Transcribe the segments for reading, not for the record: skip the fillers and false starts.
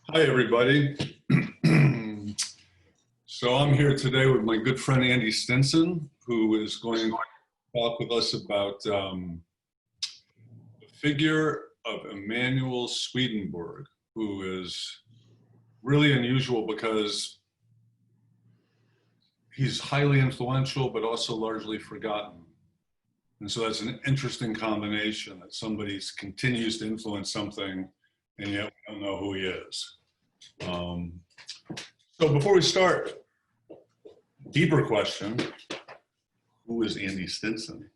Hi, everybody. So I'm here today with my good friend Andy Stinson, who is going to talk with us about the figure of Emanuel Swedenborg, who is really unusual because he's highly influential, but also largely forgotten. And so that's an interesting combination that somebody continues to influence something, and yet we don't know who he is. So before we start, deeper question, who is Andy Stinson?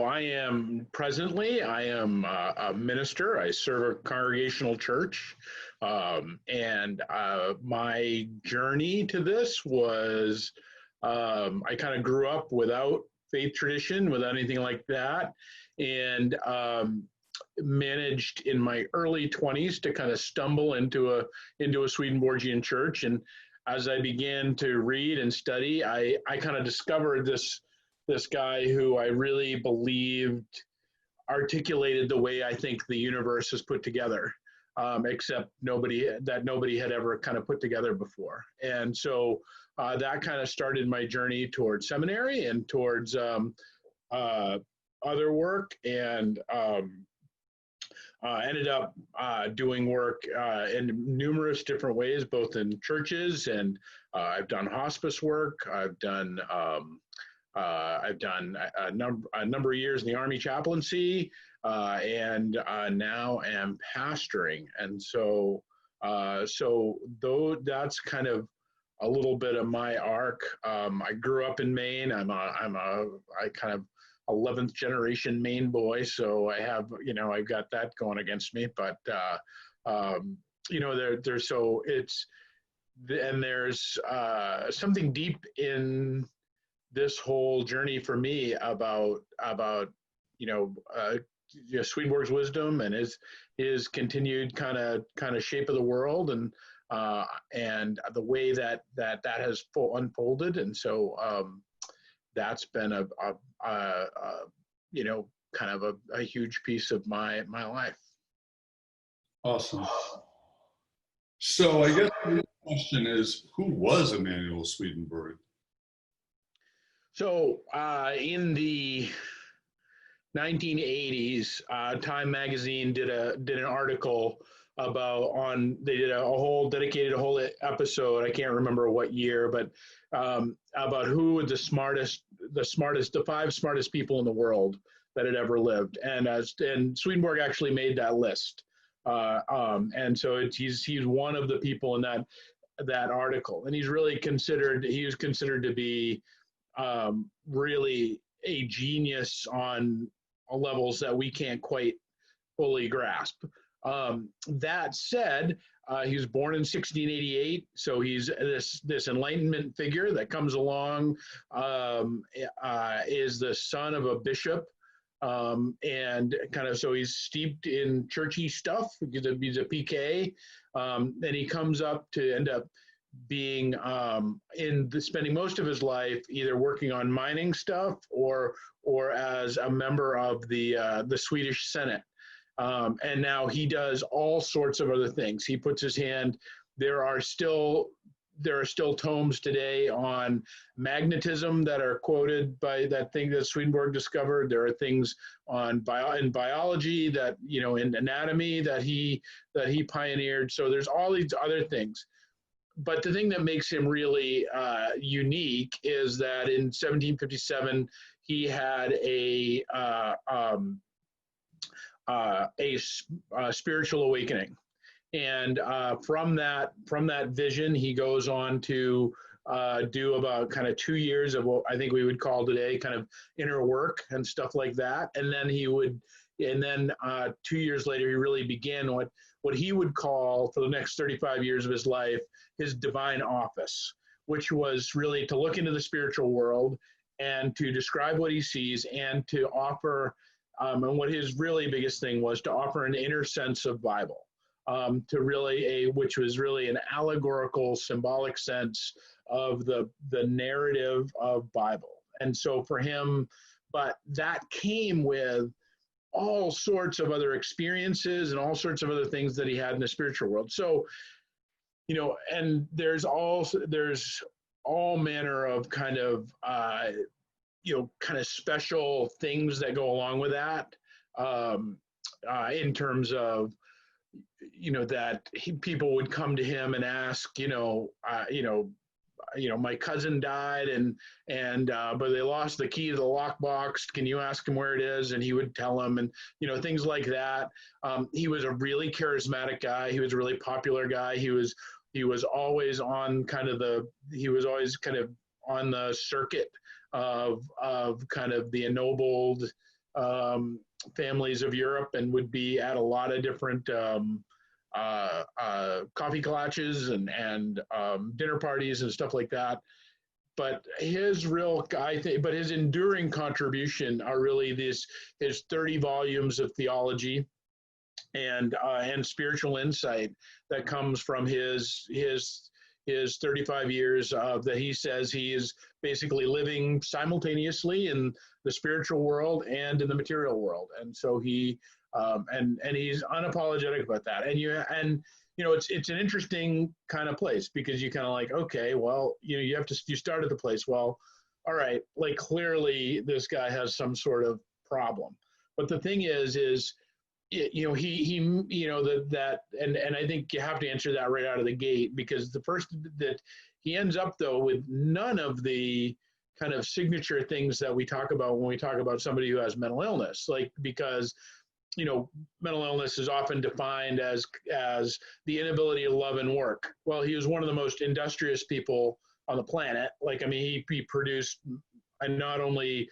I am presently, I am a minister. I serve a congregational church. My journey to this was, I kind of grew up without faith tradition, without anything like that. And managed in my early 20s to kind of stumble into a Swedenborgian church. And as I began to read and study, I kind of discovered this guy who I really believed articulated the way I think the universe is put together, except nobody had ever kind of put together before. And so that kind of started my journey towards seminary and towards other work, and ended up doing work in numerous different ways, both in churches, and I've done hospice work. I've done a number of years in the Army chaplaincy, and now am pastoring. And so though that's kind of a little bit of my arc. I grew up in Maine. I kind of 11th generation Maine boy, so I have, I've got that going against me. But there's something deep in this whole journey for me about Swedenborg's wisdom and his continued kind of shape of the world, and the way that has unfolded. And so that's been kind of a huge piece of my life. Awesome. So I guess the question is, who was Emanuel Swedenborg? So in the 1980s, Time magazine did an article they did dedicated a whole episode. I can't remember what year, but about who were the five smartest people in the world that had ever lived. And Swedenborg actually made that list. And so he's one of the people in that article. And he was considered to be really a genius on levels that we can't quite fully grasp. That said, he was born in 1688, so he's this Enlightenment figure that comes along, is the son of a bishop, and kind of, so he's steeped in churchy stuff. He's a PK, and he comes up to end up being spending most of his life either working on mining stuff or as a member of the Swedish Senate. And now he does all sorts of other things. He puts his hand. There are still tomes today on magnetism that are quoted by that thing that Swedenborg discovered. There are things in biology that, in anatomy that he pioneered. So there's all these other things. But the thing that makes him really unique is that in 1757 he had a spiritual awakening, and from that vision he goes on to do about kind of 2 years of what I think we would call today kind of inner work and stuff like that. And then 2 years later he really began what he would call, for the next 35 years of his life, his divine office, which was really to look into the spiritual world and to describe what he sees, and to offer, and what his really biggest thing was, to offer an inner sense of Bible, which was really an allegorical, symbolic sense of the narrative of Bible. And so for him, but that came with all sorts of other experiences and all sorts of other things that he had in the spiritual world. So, and there's all manner of kind of kind of special things that go along with that, in terms of that people would come to him and ask, my cousin died and but they lost the key to the lockbox. Can you ask him where it is? And he would tell them, and things like that. He was a really charismatic guy. He was a really popular guy. He was always on he was always kind of on the circuit of kind of the ennobled families of Europe, and would be at a lot of different coffee klatches and dinner parties and stuff like that. But his enduring contribution are really his 30 volumes of theology and spiritual insight that comes from his 35 years that he says he is basically living simultaneously in the spiritual world and in the material world. And so he and he's unapologetic about that. And it's an interesting kind of place, because you kind of like, okay, well, you start at the place. Well, all right, like clearly this guy has some sort of problem. But the thing is and I think you have to answer that right out of the gate, because the first that he ends up though with none of the kind of signature things that we talk about when we talk about somebody who has mental illness, like, because mental illness is often defined as the inability to love and work. Well, he was one of the most industrious people on the planet. Like, I mean, he produced not only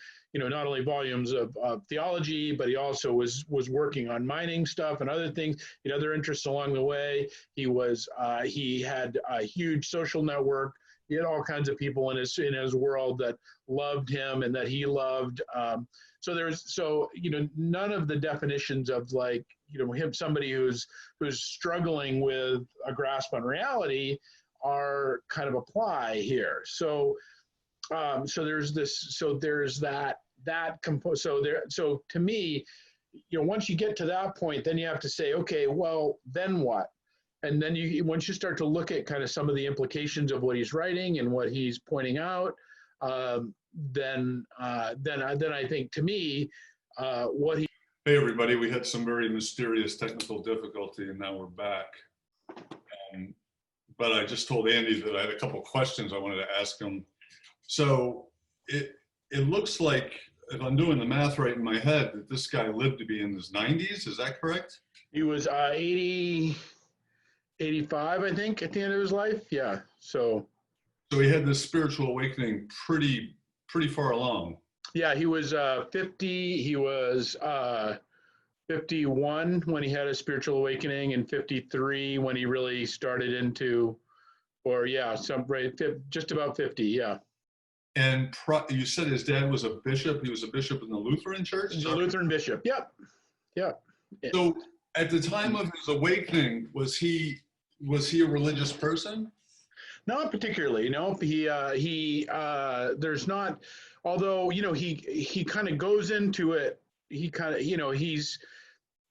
volumes of theology, but he also was working on mining stuff and other things, other interests along the way. He had a huge social network. He had all kinds of people in his world that loved him and that he loved. So none of the definitions of like, him, somebody who's struggling with a grasp on reality, are kind of apply here. So there's that So to me, once you get to that point, then you have to say, okay, well, then what? And then once you start to look at kind of some of the implications of what he's writing and what he's pointing out, then I think, to me, what he. Hey everybody, we had some very mysterious technical difficulty and now we're back. But I just told Andy that I had a couple questions I wanted to ask him. So it looks like, if I'm doing the math right in my head, that this guy lived to be in his 90s. Is that correct? He was 85, I think, at the end of his life. Yeah. So he had this spiritual awakening pretty far along. Yeah, he was 50. He was 51 when he had a spiritual awakening, and 53 when he really started into, just about 50. Yeah. And you said his dad was a bishop. He was a bishop in the Lutheran church? He's a Lutheran bishop. Yep. So at the time of his awakening, was he a religious person? Not particularly. No, there's not, although, he kind of goes into it. He kind of,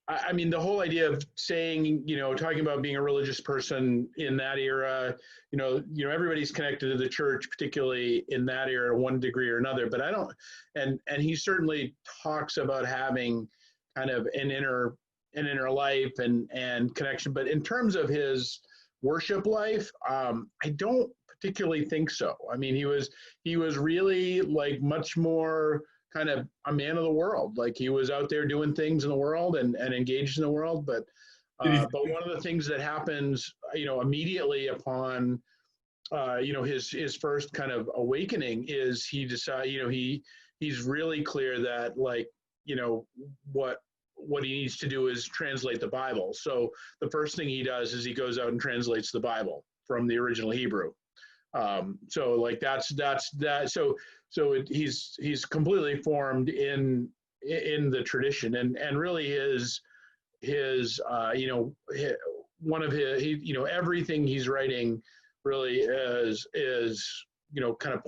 I mean, the whole idea of saying, talking about being a religious person in that era, everybody's connected to the church, particularly in that era, one degree or another. But I don't, and he certainly talks about having kind of an inner life and connection. But in terms of his worship life, I don't particularly think so. I mean, he was really like much more kind of a man of the world. Like, he was out there doing things in the world and engaged in the world. But one of the things that happens, immediately upon, his first kind of awakening is he decides, he's really clear that, like, what he needs to do is translate the Bible. So the first thing he does is he goes out and translates the Bible from the original Hebrew. So like that's that. So he's completely formed in the tradition, and really his one of his, everything he's writing really is kind of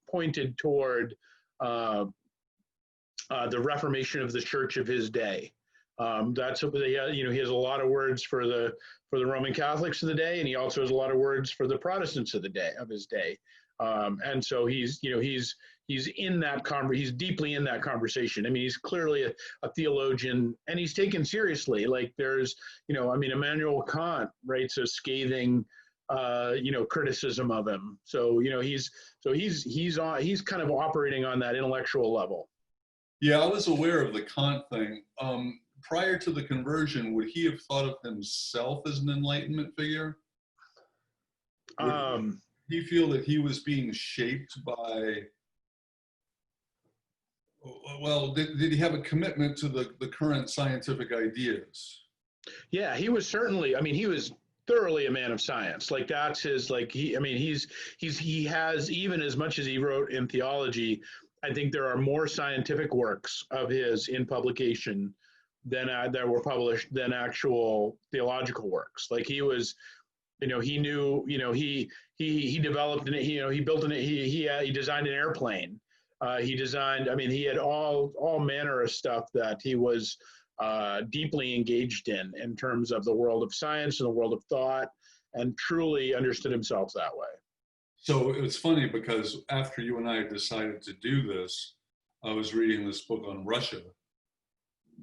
pointed toward the reformation of the church of his day. That's what he has a lot of words for the Roman Catholics of the day, and he also has a lot of words for the Protestants of his day. And so he's in that he's deeply in that conversation. I mean, he's clearly a theologian, and he's taken seriously. Like there's, Immanuel Kant writes a scathing, criticism of him. So he's kind of operating on that intellectual level. Yeah, I was aware of the Kant thing. Prior to the conversion, would he have thought of himself as an Enlightenment figure? Would he feel that he was being shaped by, well, did he have a commitment to the current scientific ideas? Yeah, he was certainly, he was thoroughly a man of science. Like that's his, like he has, even as much as he wrote in theology, I think there are more scientific works of his in publication than that were published than actual theological works. Like he was, he knew, he developed, he built he designed an airplane. He designed, he had all manner of stuff that he was deeply engaged in terms of the world of science and the world of thought, and truly understood himself that way. So it was funny because after you and I decided to do this, I was reading this book on Russia,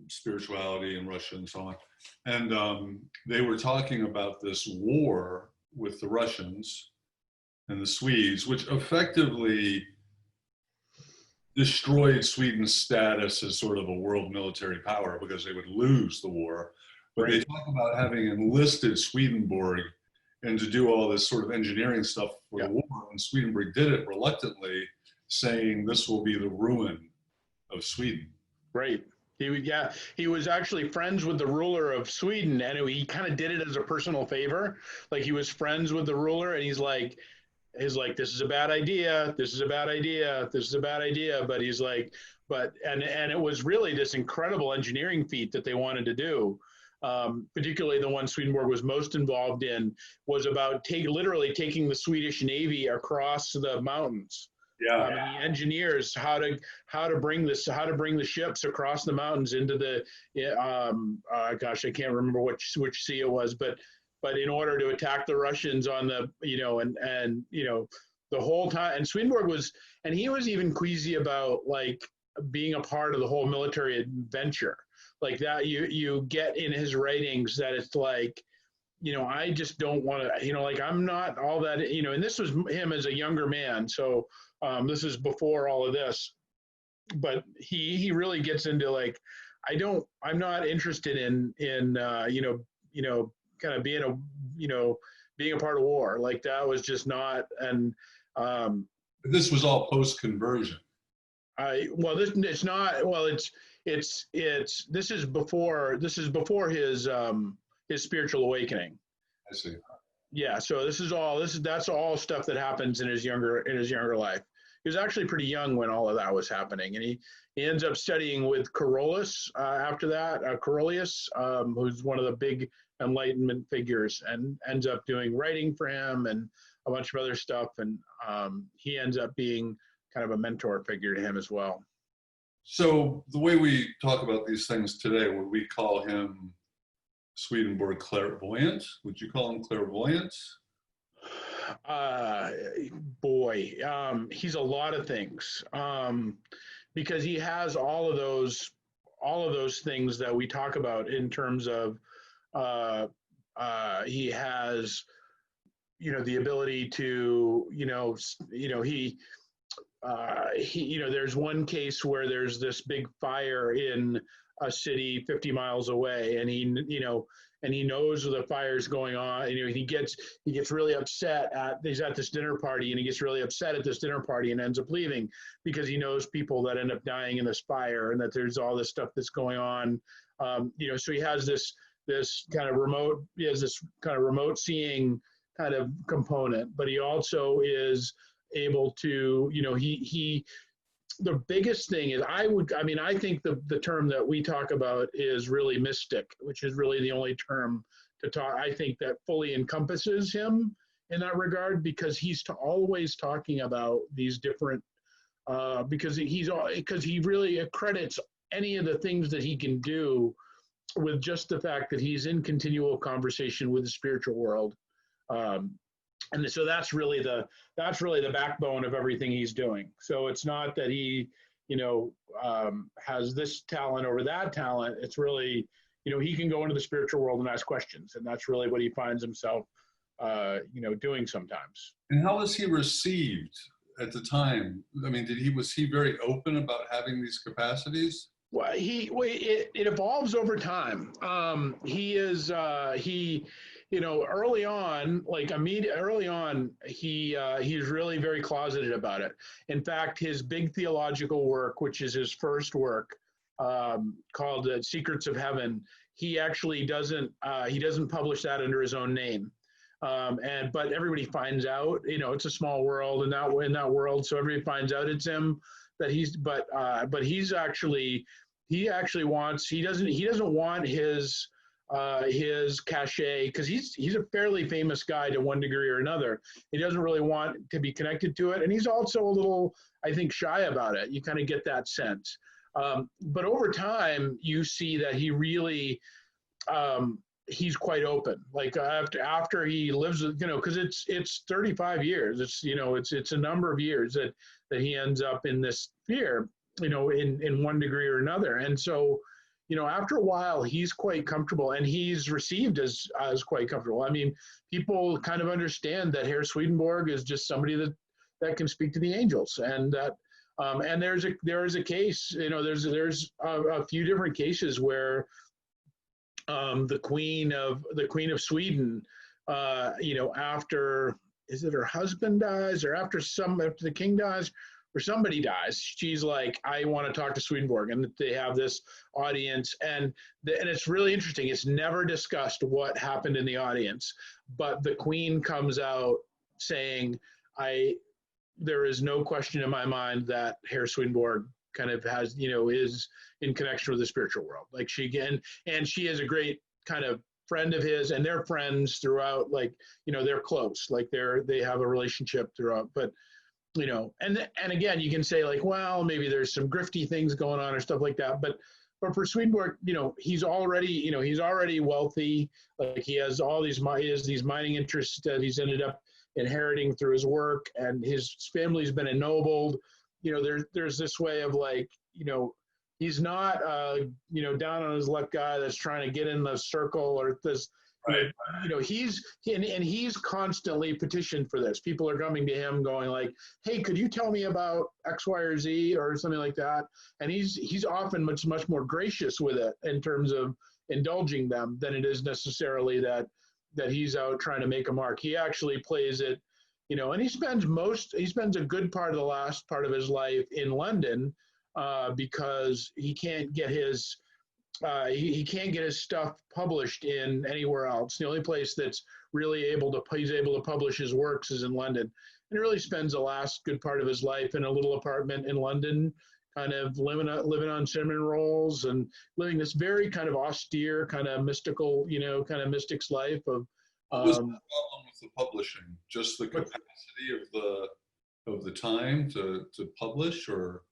spirituality in Russia and so on. And they were talking about this war with the Russians and the Swedes, which effectively destroyed Sweden's status as sort of a world military power because they would lose the war. But they talk about having enlisted Swedenborg and to do all this sort of engineering stuff for the war. And Swedenborg did it reluctantly, saying this will be the ruin of Sweden. Right. He was actually friends with the ruler of Sweden, and he kind of did it as a personal favor. Like he was friends with the ruler, and he's like, this is a bad idea. This is a bad idea. This is a bad idea. But he's like, and it was really this incredible engineering feat that they wanted to do. Particularly the one Swedenborg was most involved in was about literally taking the Swedish Navy across the mountains. Yeah. He engineers how to bring the ships across the mountains into the gosh, I can't remember which sea it was, but in order to attack the Russians on the the whole time. And Swedenborg was even queasy about like being a part of the whole military adventure. Like that you get in his writings that it's like, I just don't want to, like I'm not all that, and this was him as a younger man. So this is before all of this, but he really gets into like, I'm not interested in kind of being a part of war. Like that was just not, and this was all post-conversion. This is before his spiritual awakening. I see. Yeah, so that's all stuff that happens in his younger life. He was actually pretty young when all of that was happening, and he ends up studying with Carolus after that. Carolius, who's one of the big Enlightenment figures, and ends up doing writing for him and a bunch of other stuff, and he ends up being kind of a mentor figure to him as well. So the way we talk about these things today, would we call him Swedenborg clairvoyant? Would you call him clairvoyant? He's a lot of things, because he has all of those things that we talk about in terms of he has the ability to there's one case where there's this big fire in a city 50 miles away, and he knows the fire's going on. He gets really upset he's at this dinner party, and he gets really upset at this dinner party and ends up leaving because he knows people that end up dying in this fire, and that there's all this stuff that's going on. So he has this kind of remote seeing kind of component, but he also is able to, the biggest thing is I think the term that we talk about is really mystic, which is really the only term to talk, I think, that fully encompasses him in that regard, because he's always talking about these different because he really accredits any of the things that he can do with just the fact that he's in continual conversation with the spiritual world. And so that's really the backbone of everything he's doing. So it's not that he, has this talent over that talent. It's really, he can go into the spiritual world and ask questions, and that's really what he finds himself, doing sometimes. And how was he received at the time? I mean, was he very open about having these capacities? Well, it evolves over time. Early on, he's really very closeted about it. In fact, his big theological work, which is his first work, called Secrets of Heaven, he actually doesn't publish that under his own name. But everybody finds out, it's a small world in that world. So everybody finds out it's him, that he doesn't want his cachet, because he's a fairly famous guy to one degree or another. He doesn't really want to be connected to it. And he's also a little, I think, shy about it. You kind of get that sense. But over time, you see that he really, he's quite open. Like after he lives, because it's 35 years. It's a number of years that he ends up in this sphere, in one degree or another. And so, after a while, he's quite comfortable, and he's received as quite comfortable. I mean, people kind of understand that Herr Swedenborg is just somebody that can speak to the angels, and that, and there is a case, there's a few different cases where the Queen of Sweden, after, is it her husband dies, or after the king dies, or somebody dies, she's like, I want to talk to Swedenborg, and they have this audience, and it's really interesting. It's never discussed what happened in the audience, but the Queen comes out saying, there is no question in my mind that Herr Swedenborg kind of has, is in connection with the spiritual world. Like she is a great kind of friend of his, and they're friends throughout, they're close, they have a relationship throughout, but and again, you can say like, well, maybe there's some grifty things going on or stuff like that. But for Swedenborg, he's already wealthy. Like he has these mining interests that he's ended up inheriting through his work, and his family's been ennobled. There's this way of he's not down on his luck guy that's trying to get in the circle or this. Right. He's constantly petitioned for this. People are coming to him going like, hey, could you tell me about X, Y, or Z or something like that? And he's often much more gracious with it in terms of indulging them than it is necessarily that he's out trying to make a mark. He actually plays it, and he spends a good part of the last part of his life in London because he can't get his stuff published in anywhere else. The only place that's really he's able to publish his works is in London. And he really spends the last good part of his life in a little apartment in London, kind of living on cinnamon rolls and living this very kind of austere, kind of mystical, kind of mystic's life of. What was the problem with the publishing? Just the capacity of the time to publish, or?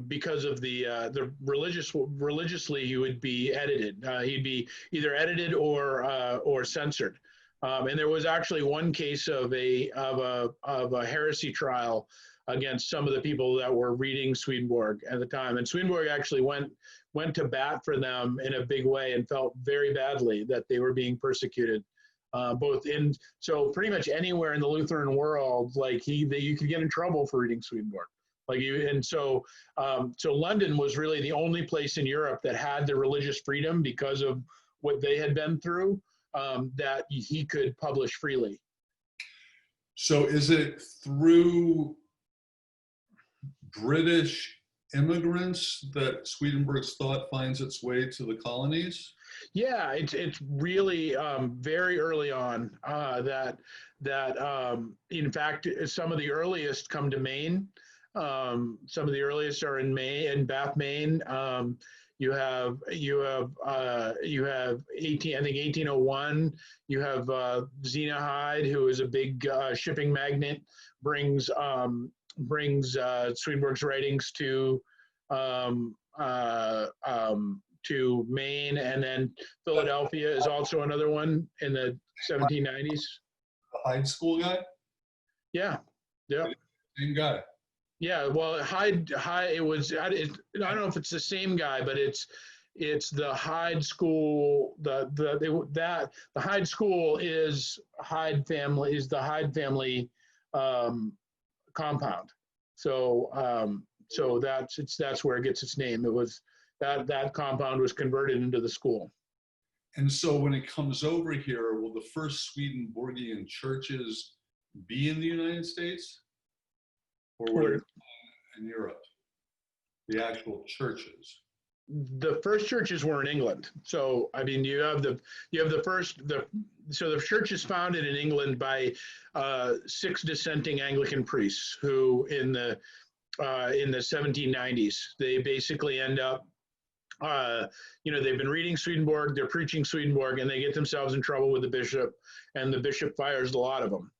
Because of the religiously he would be edited. He'd be either edited or censored. And there was actually one case of a heresy trial against some of the people that were reading Swedenborg at the time. And Swedenborg actually went to bat for them in a big way and felt very badly that they were being persecuted. So pretty much anywhere in the Lutheran world, you could get in trouble for reading Swedenborg. So London was really the only place in Europe that had the religious freedom because of what they had been through, that he could publish freely. So is it through British immigrants that Swedenborg's thought finds its way to the colonies? Yeah, it's really very early on that in fact some of the earliest come to Maine. Some of the earliest are in Bath, Maine. you have 1801. You have Zena Hyde, who is a big shipping magnate, brings Swedenborg's writings to Maine, and then Philadelphia is also another one in the 1790s. The Hyde School guy? Yeah, yeah. Same guy. Yeah, well, Hyde. It was. I don't know if it's the same guy, but it's the Hyde School. The Hyde School is Hyde family the Hyde family compound. So that's where it gets its name. It was that compound was converted into the school. And so when it comes over here, will the first Swedenborgian churches be in the United States? Or were it in Europe? The actual churches. The first churches were in England. So I mean, you have the church is founded in England by 6 dissenting Anglican priests who in the 1790s they basically end up. They've been reading Swedenborg, they're preaching Swedenborg, and they get themselves in trouble with the bishop, and the bishop fires a lot of them.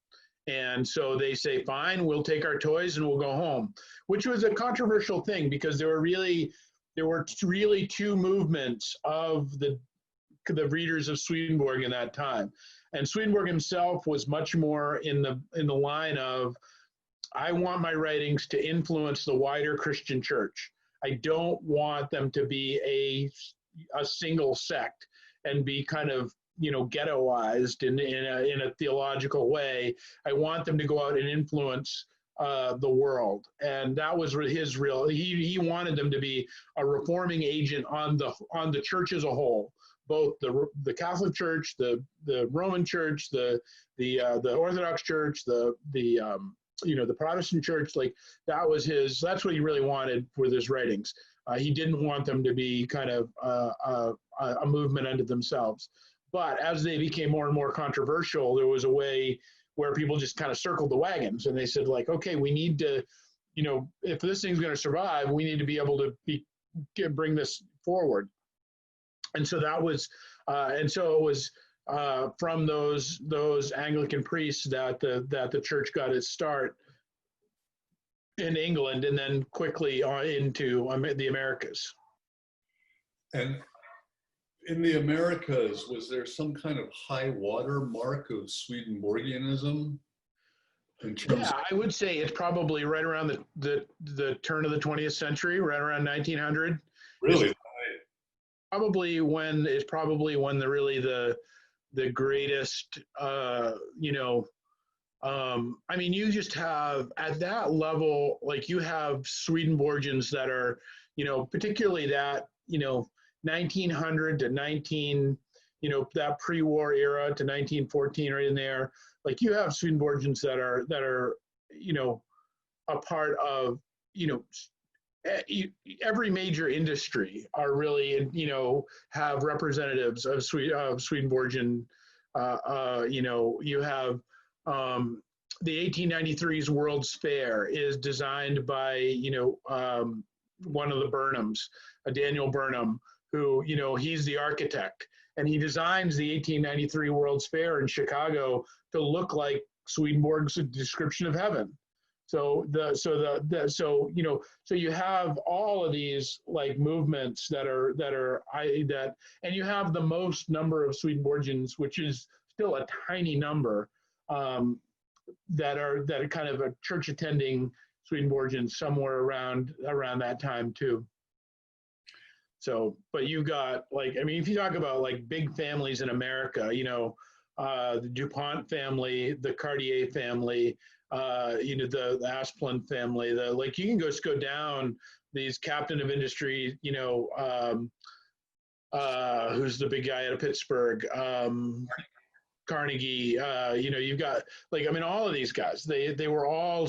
And so they say, fine, we'll take our toys and we'll go home, which was a controversial thing because there were really 2 movements of the readers of Swedenborg in that time. And Swedenborg himself was much more in the line of, I want my writings to influence the wider Christian church. I don't want them to be a single sect and be kind of ghettoized in a theological way. I want them to go out and influence the world, and that was his real. He wanted them to be a reforming agent on the church as a whole, both the Catholic Church, the Roman Church, the Orthodox Church, the Protestant Church. Like that's what he really wanted with his writings. He didn't want them to be kind of a movement unto themselves. But as they became more and more controversial, there was a way where people just kind of circled the wagons and they said, like, okay, we need to, if this thing's going to survive, we need to be able to bring this forward. And so that was, it was from those Anglican priests that the church got its start in England, and then quickly into the Americas. And in the Americas, was there some kind of high water mark of Swedenborgianism? I would say it's probably right around the turn of the 20th century, right around 1900. Really? Probably when the greatest, I mean, you just have at that level, like you have Swedenborgians that are, particularly that, 1900 to that pre-war era to 1914, right in there. Like you have Swedenborgians that are, a part of, every major industry are really, have representatives of Swedenborgian. You have the 1893's World's Fair is designed by, one of the Burnhams, Daniel Burnham, who, he's the architect, and he designs the 1893 World's Fair in Chicago to look like Swedenborg's description of heaven. So you have all of these like movements and you have the most number of Swedenborgians, which is still a tiny number, that are kind of a church attending Swedenborgians somewhere around that time too. So, but you got if you talk about like big families in America, the DuPont family, the Cartier family, the Asplund family, you can go down these captain of industry, who's the big guy out of Pittsburgh, Carnegie, you've got all of these guys, they were all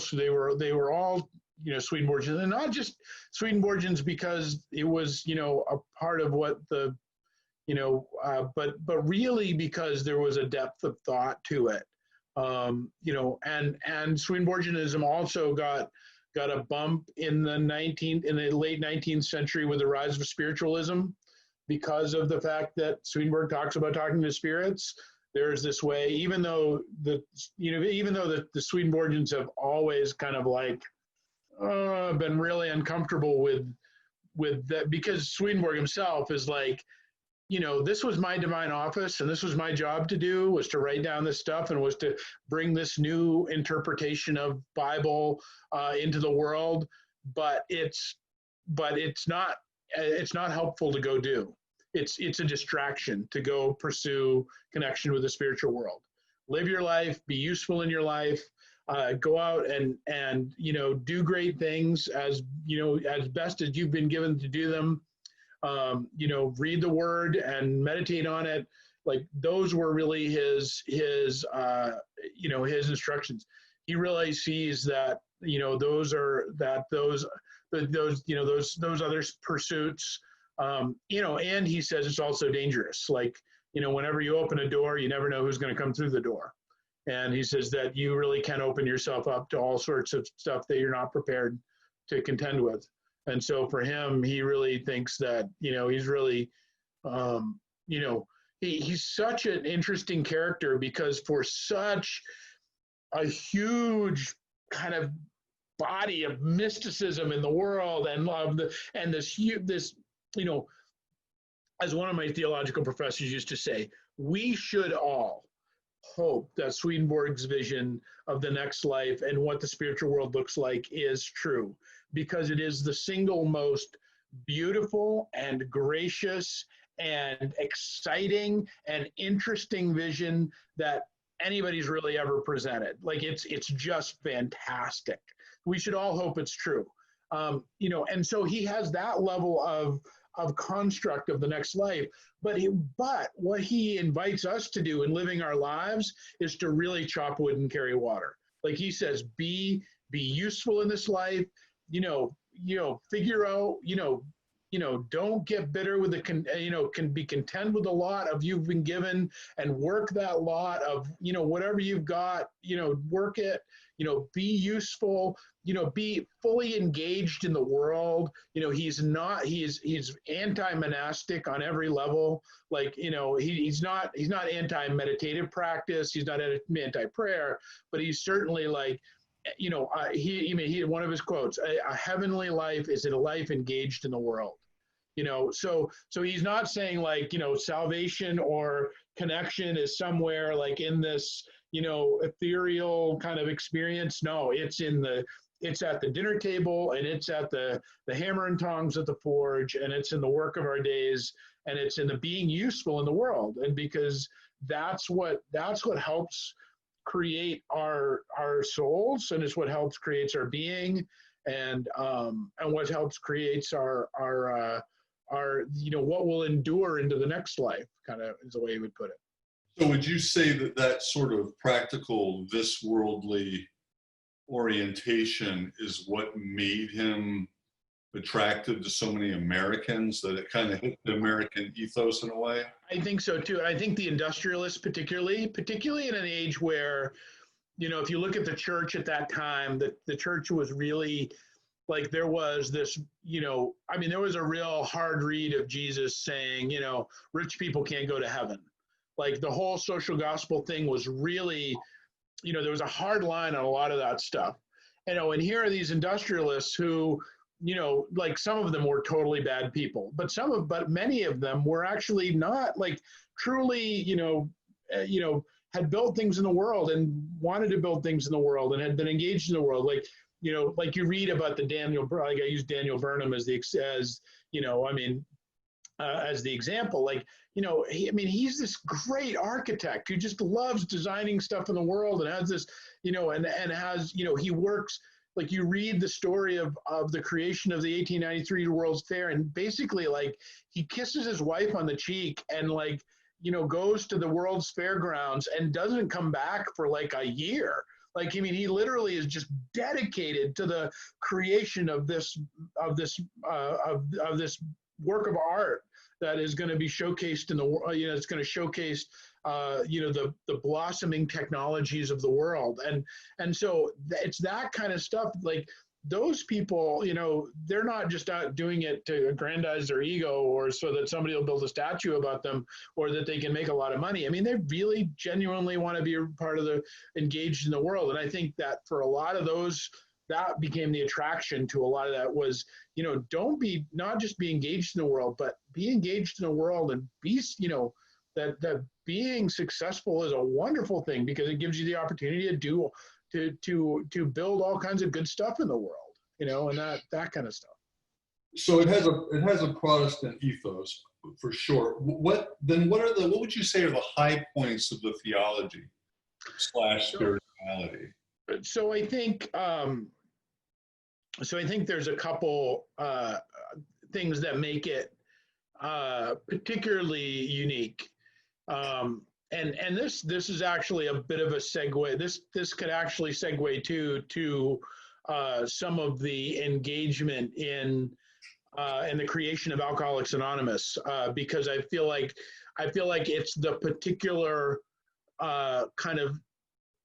Swedenborgians, and not just Swedenborgians because it was, a part of what the, but really because there was a depth of thought to it. And Swedenborgianism also got got a bump in the late 19th century with the rise of spiritualism because of the fact that Swedenborg talks about talking to spirits. There's this way, even though the Swedenborgians have always kind of like been really uncomfortable with that, because Swedenborg himself is like, this was my divine office and this was my job to do, was to write down this stuff and was to bring this new interpretation of Bible into the world. But it's not helpful to go do. It's a distraction to go pursue connection with the spiritual world. Live your life, be useful in your life, go out and do great things as best as you've been given to do them. Read the word and meditate on it. Like those were really his instructions. He really sees that those other pursuits, and he says it's also dangerous. Like whenever you open a door, you never know who's going to come through the door. And he says that you really can open yourself up to all sorts of stuff that you're not prepared to contend with. And so for him, he really thinks that, he's really, he's such an interesting character, because for such a huge kind of body of mysticism in the world and love, and this, as one of my theological professors used to say, we should all hope that Swedenborg's vision of the next life and what the spiritual world looks like is true, because it is the single most beautiful and gracious and exciting and interesting vision that anybody's really ever presented. Like it's just fantastic. We should all hope it's true. And so he has that level of construct of the next life. But what he invites us to do in living our lives is to really chop wood and carry water. Like he says, be useful in this life, figure out, don't get bitter with can be content with the lot of you've been given, and work that lot of, whatever you've got, work it, be useful, be fully engaged in the world. He's anti-monastic on every level. Like, he's not anti-meditative practice. He's not anti-prayer, but he's certainly like, he one of his quotes, a heavenly life is a life engaged in the world. So he's not saying like, salvation or connection is somewhere like in this, ethereal kind of experience. No, it's at the dinner table, and it's at the hammer and tongs at the forge, and it's in the work of our days, and it's in the being useful in the world. And because that's what helps create our souls, and it's what helps creates our being, and what helps creates our what will endure into the next life, kind of is the way he would put it. So would you say that sort of practical, this worldly orientation is what made him attractive to so many Americans, that it kind of hit the American ethos in a way? I think so too. I think the industrialists, particularly in an age where, if you look at the church at that time, the church was really like, there was this, there was a real hard read of Jesus saying, rich people can't go to heaven. Like the whole social gospel thing was really, there was a hard line on a lot of that stuff. And here are these industrialists who, like some of them were totally bad people, but many of them were actually not like truly, had built things in the world and wanted to build things in the world and had been engaged in the world. Like, like you read about like I use Daniel Burnham as the example. Like, he's this great architect who just loves designing stuff in the world and has this, and has, he works, like you read the story of the creation of the 1893 World's Fair, and basically like he kisses his wife on the cheek and like, goes to the World's Fairgrounds and doesn't come back for like a year. Like, he literally is just dedicated to the creation of this work of art that is going to be showcased in the world. It's going to showcase, the blossoming technologies of the world, and so it's that kind of stuff. Like, those people, they're not just out doing it to aggrandize their ego or so that somebody will build a statue about them or that they can make a lot of money. I mean, they really genuinely want to be a part of engaged in the world. And I think that for a lot of those, that became the attraction to a lot of that was, not just be engaged in the world, but be engaged in the world and be, that being successful is a wonderful thing because it gives you the opportunity to build all kinds of good stuff in the world, and that kind of stuff. So it has a Protestant ethos for sure. What would you say are the high points of the theology / spirituality? So I think there's a couple things that make it particularly unique. And this is actually a bit of a segue. This could actually segue to some of the engagement in the creation of Alcoholics Anonymous, because I feel like it's the particular kind of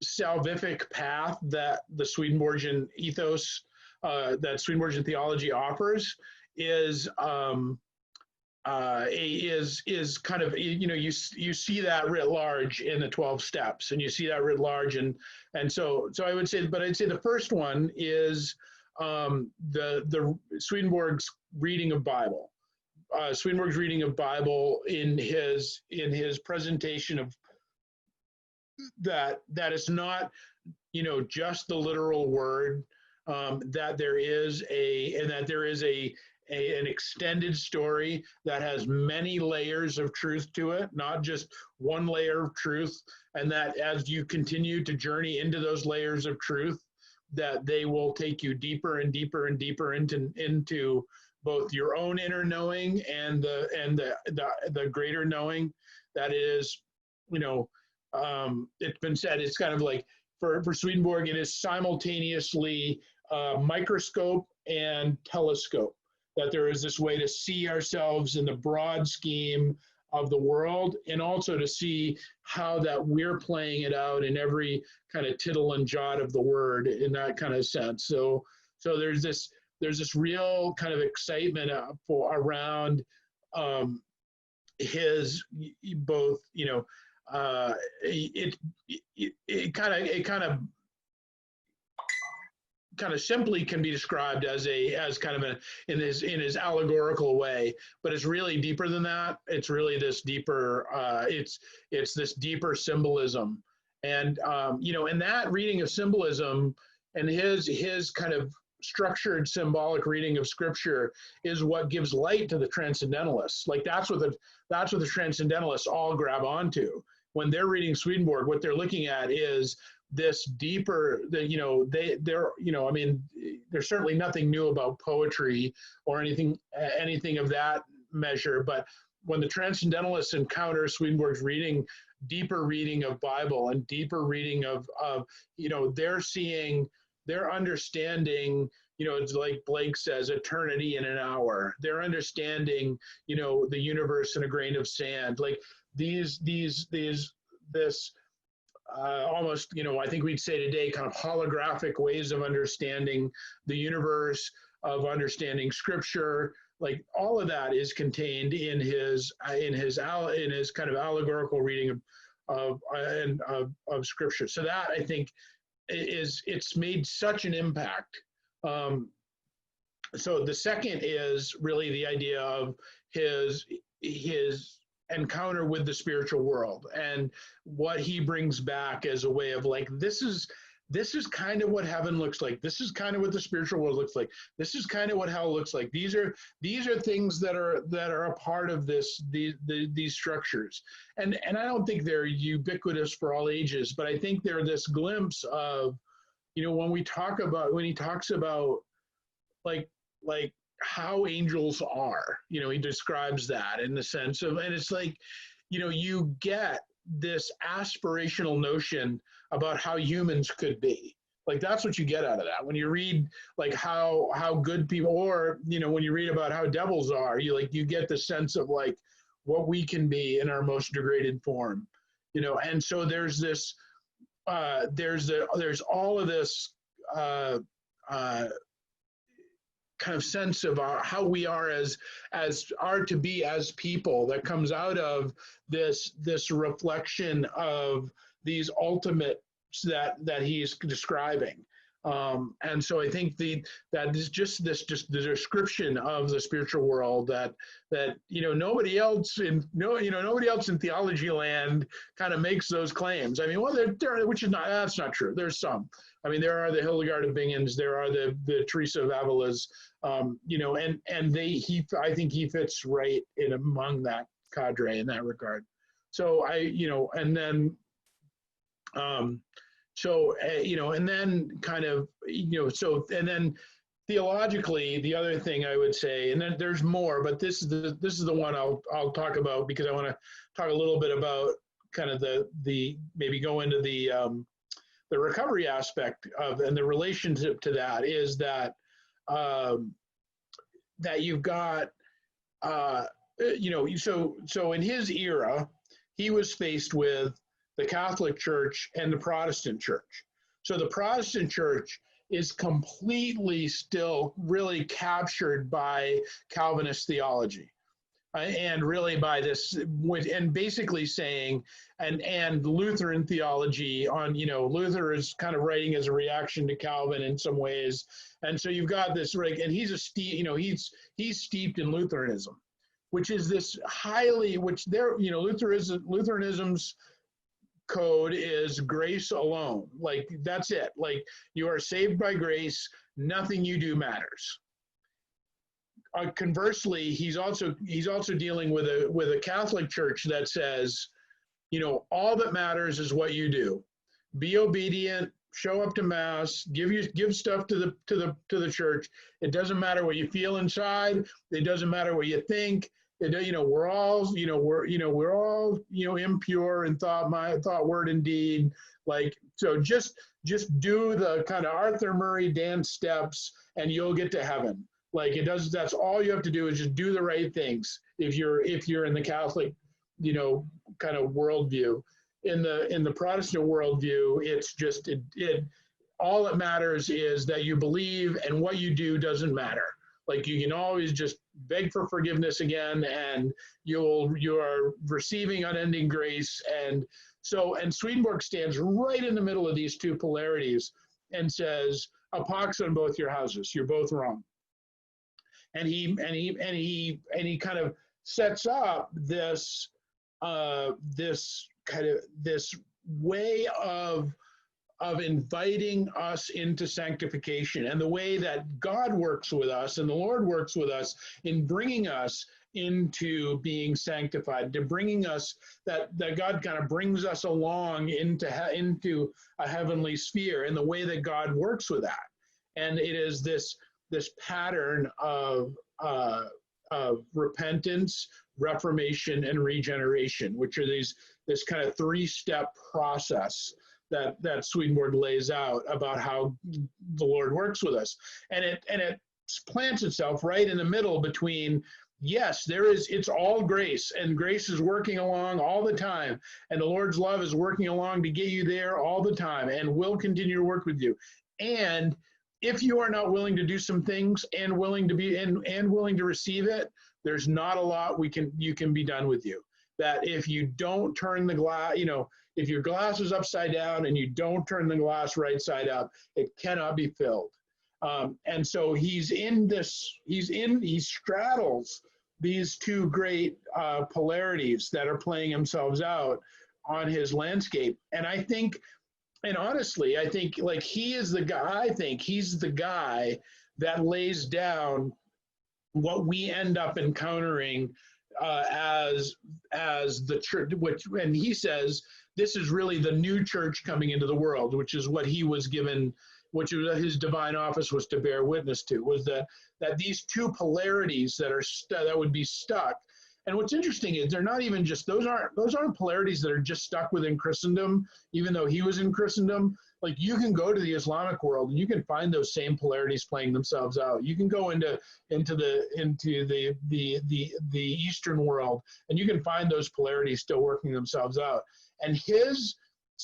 salvific path that the Swedenborgian ethos, that Swedenborgian theology offers, is kind of, you see that writ large in the 12 steps, and you see that writ large, and so I would say, but I'd say the first one is the Swedenborg's reading of Bible. Swedenborg's reading of Bible in his presentation of that it's not just the literal word, that there is an extended story that has many layers of truth to it, not just one layer of truth, and that as you continue to journey into those layers of truth, that they will take you deeper and deeper and deeper into both your own inner knowing and the greater knowing. That is, it's been said, it's kind of like for Swedenborg, it is simultaneously microscope and telescope. That there is this way to see ourselves in the broad scheme of the world, and also to see how that we're playing it out in every kind of tittle and jot of the word, in that kind of sense. So there's this real kind of excitement around his both, it kind of simply can be described as kind of in his allegorical way, but it's really deeper than that. It's really this deeper, it's this deeper symbolism. And, in that reading of symbolism and his kind of structured symbolic reading of scripture is what gives light to the transcendentalists. Like that's what the transcendentalists all grab onto. When they're reading Swedenborg, what they're looking at is this deeper, there's certainly nothing new about poetry or anything of that measure, but when the transcendentalists encounter Swedenborg's deeper reading of Bible and deeper reading of they're understanding, it's like Blake says, eternity in an hour. They're understanding, the universe in a grain of sand. Like this almost, I think we'd say today, kind of holographic ways of understanding the universe, of understanding scripture. Like all of that is contained in his kind of allegorical reading of scripture. So that, I think, it's made such an impact. So the second is really the idea of his encounter with the spiritual world and what he brings back as a way of like, this is kind of what heaven looks like. This is kind of what the spiritual world looks like. This is kind of what hell looks like. These are things that are a part of these structures. And I don't think they're ubiquitous for all ages, but I think they're this glimpse of, when he talks about like how angels are, he describes that in the sense of, and it's like, you get this aspirational notion about how humans could be. Like that's what you get out of that when you read like how good people, or when you read about how devils are, you get the sense of like what we can be in our most degraded form, and so there's this there's all of this kind of sense of how we are as are to be as people, that comes out of this reflection of these ultimates that he's describing. And so I think that is just the description of the spiritual world that nobody else in theology land kind of makes those claims. I mean, well, that's not true. There's some. I mean, there are the Hildegard of Bingen's, there are the Teresa of Avila's, and I think he fits right in among that cadre in that regard. So and then theologically, the other thing I would say, and then there's more, but this is the one I'll talk about, because I want to talk a little bit about kind of the maybe go into the recovery aspect of, and the relationship to that is that that you've got so in his era, he was faced with the Catholic Church and the Protestant Church. So the Protestant Church is completely still really captured by Calvinist theology, and really by this, and basically saying, and Lutheran theology on, Luther is kind of writing as a reaction to Calvin in some ways, and so you've got this, right? And he's he's steeped in Lutheranism, which is this Lutheranism's code is grace alone. Like, that's it. Like, you are saved by grace. Nothing you do matters. Conversely, he's also dealing with a Catholic Church that says, all that matters is what you do. Be obedient. Show up to Mass. Give stuff to the church. It doesn't matter what you feel inside. It doesn't matter what you think. We're all impure in thought, word, and deed. Like, so just do the kind of Arthur Murray dance steps, and you'll get to heaven. Like, that's all you have to do, is just do the right things. If you're in the Catholic, kind of worldview. In the Protestant worldview, it's just all that matters is that you believe, and what you do doesn't matter. Like, you can always just beg for forgiveness again, and you are receiving unending grace. And Swedenborg stands right in the middle of these two polarities and says, "A pox on both your houses. You're both wrong." And he kind of sets up this way of inviting us into sanctification, and the way that God works with us and the Lord works with us in bringing us into being sanctified, to bringing us that God kind of brings us along into a heavenly sphere, and the way that God works with that. And it is this pattern of repentance, reformation, and regeneration, which are this kind of three-step process that Swedenborg lays out about how the Lord works with us. And it plants itself right in the middle between, yes, it's all grace, and grace is working along all the time, and the Lord's love is working along to get you there all the time, and will continue to work with you. And if you are not willing to do some things and willing to receive it, there's not a lot you can be done with you. That if you don't turn the glass, if your glass is upside down and you don't turn the glass right side up, it cannot be filled. And so he straddles these two great polarities that are playing themselves out on his landscape. And I think, and honestly, I think like he's the guy that lays down what we end up encountering as the church, and he says this is really the new church coming into the world, which is what he was given, which his divine office was to bear witness to, was that these two polarities that would be stuck. And what's interesting is they're not even just, those aren't polarities that are just stuck within Christendom, even though he was in Christendom. Like, you can go to the Islamic world and you can find those same polarities playing themselves out. You can go into the Eastern world and you can find those polarities still working themselves out. And his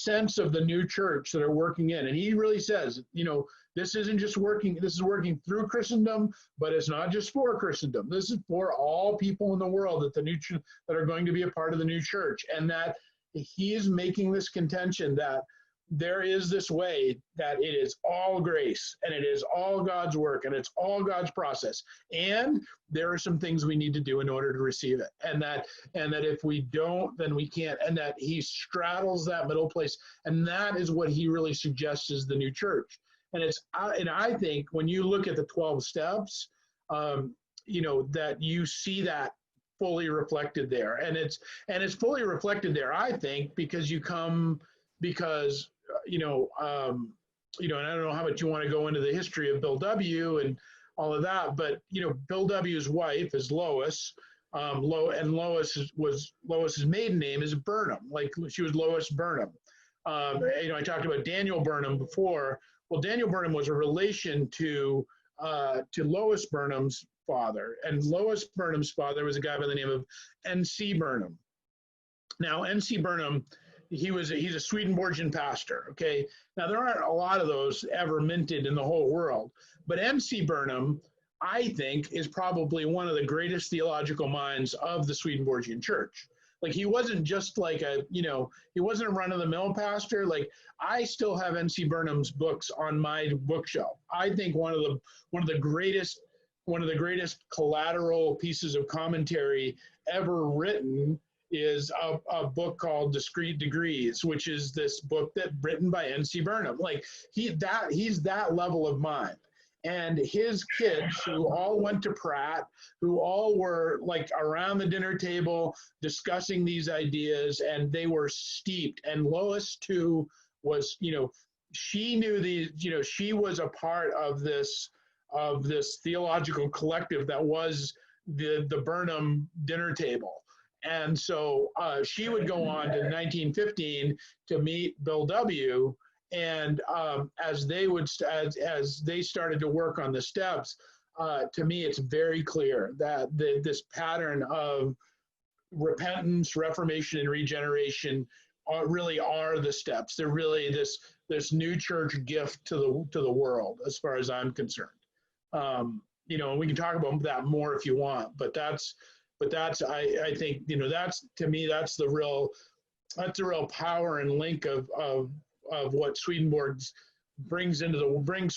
sense of the new church that are working in. And he really says, this isn't just working, this is working through Christendom, but it's not just for Christendom. This is for all people in the world that are going to be a part of the new church. And that he is making this contention that there is this way that it is all grace and it is all God's work and it's all God's process. And there are some things we need to do in order to receive it. And that if we don't, then we can't. And that he straddles that middle place. And that is what he really suggests is the new church. And I think when you look at the 12 steps, that you see that fully reflected there. And it's fully reflected there, I think, because and I don't know how much you want to go into the history of Bill W. and all of that, but Bill W.'s wife is Lois, and Lois's maiden name is Burnham, like she was Lois Burnham. I talked about Daniel Burnham before. Well, Daniel Burnham was a relation to Lois Burnham's father, and Lois Burnham's father was a guy by the name of N.C. Burnham. Now, N.C. Burnham, he's a Swedenborgian pastor, okay? Now, there aren't a lot of those ever minted in the whole world, but N.C. Burnham, I think, is probably one of the greatest theological minds of the Swedenborgian church. Like, he wasn't just like he wasn't a run-of-the-mill pastor. Like, I still have N.C. Burnham's books on my bookshelf. I think one of the greatest collateral pieces of commentary ever written is a book called Discrete Degrees, which is this book that written by N.C. Burnham. Like he's that level of mind. And his kids, who all went to Pratt, who all were like around the dinner table discussing these ideas, and they were steeped. And Lois too was, she knew these, she was a part of this theological collective that was the Burnham dinner table. And so she would go on to 1915 to meet Bill W. And as they started to work on the steps, to me, it's very clear that this pattern of repentance, reformation, and regeneration really are the steps. They're really this new church gift to the world, as far as I'm concerned. We can talk about that more if you want, but that's I think that's, to me, that's the real power and link of what Swedenborg brings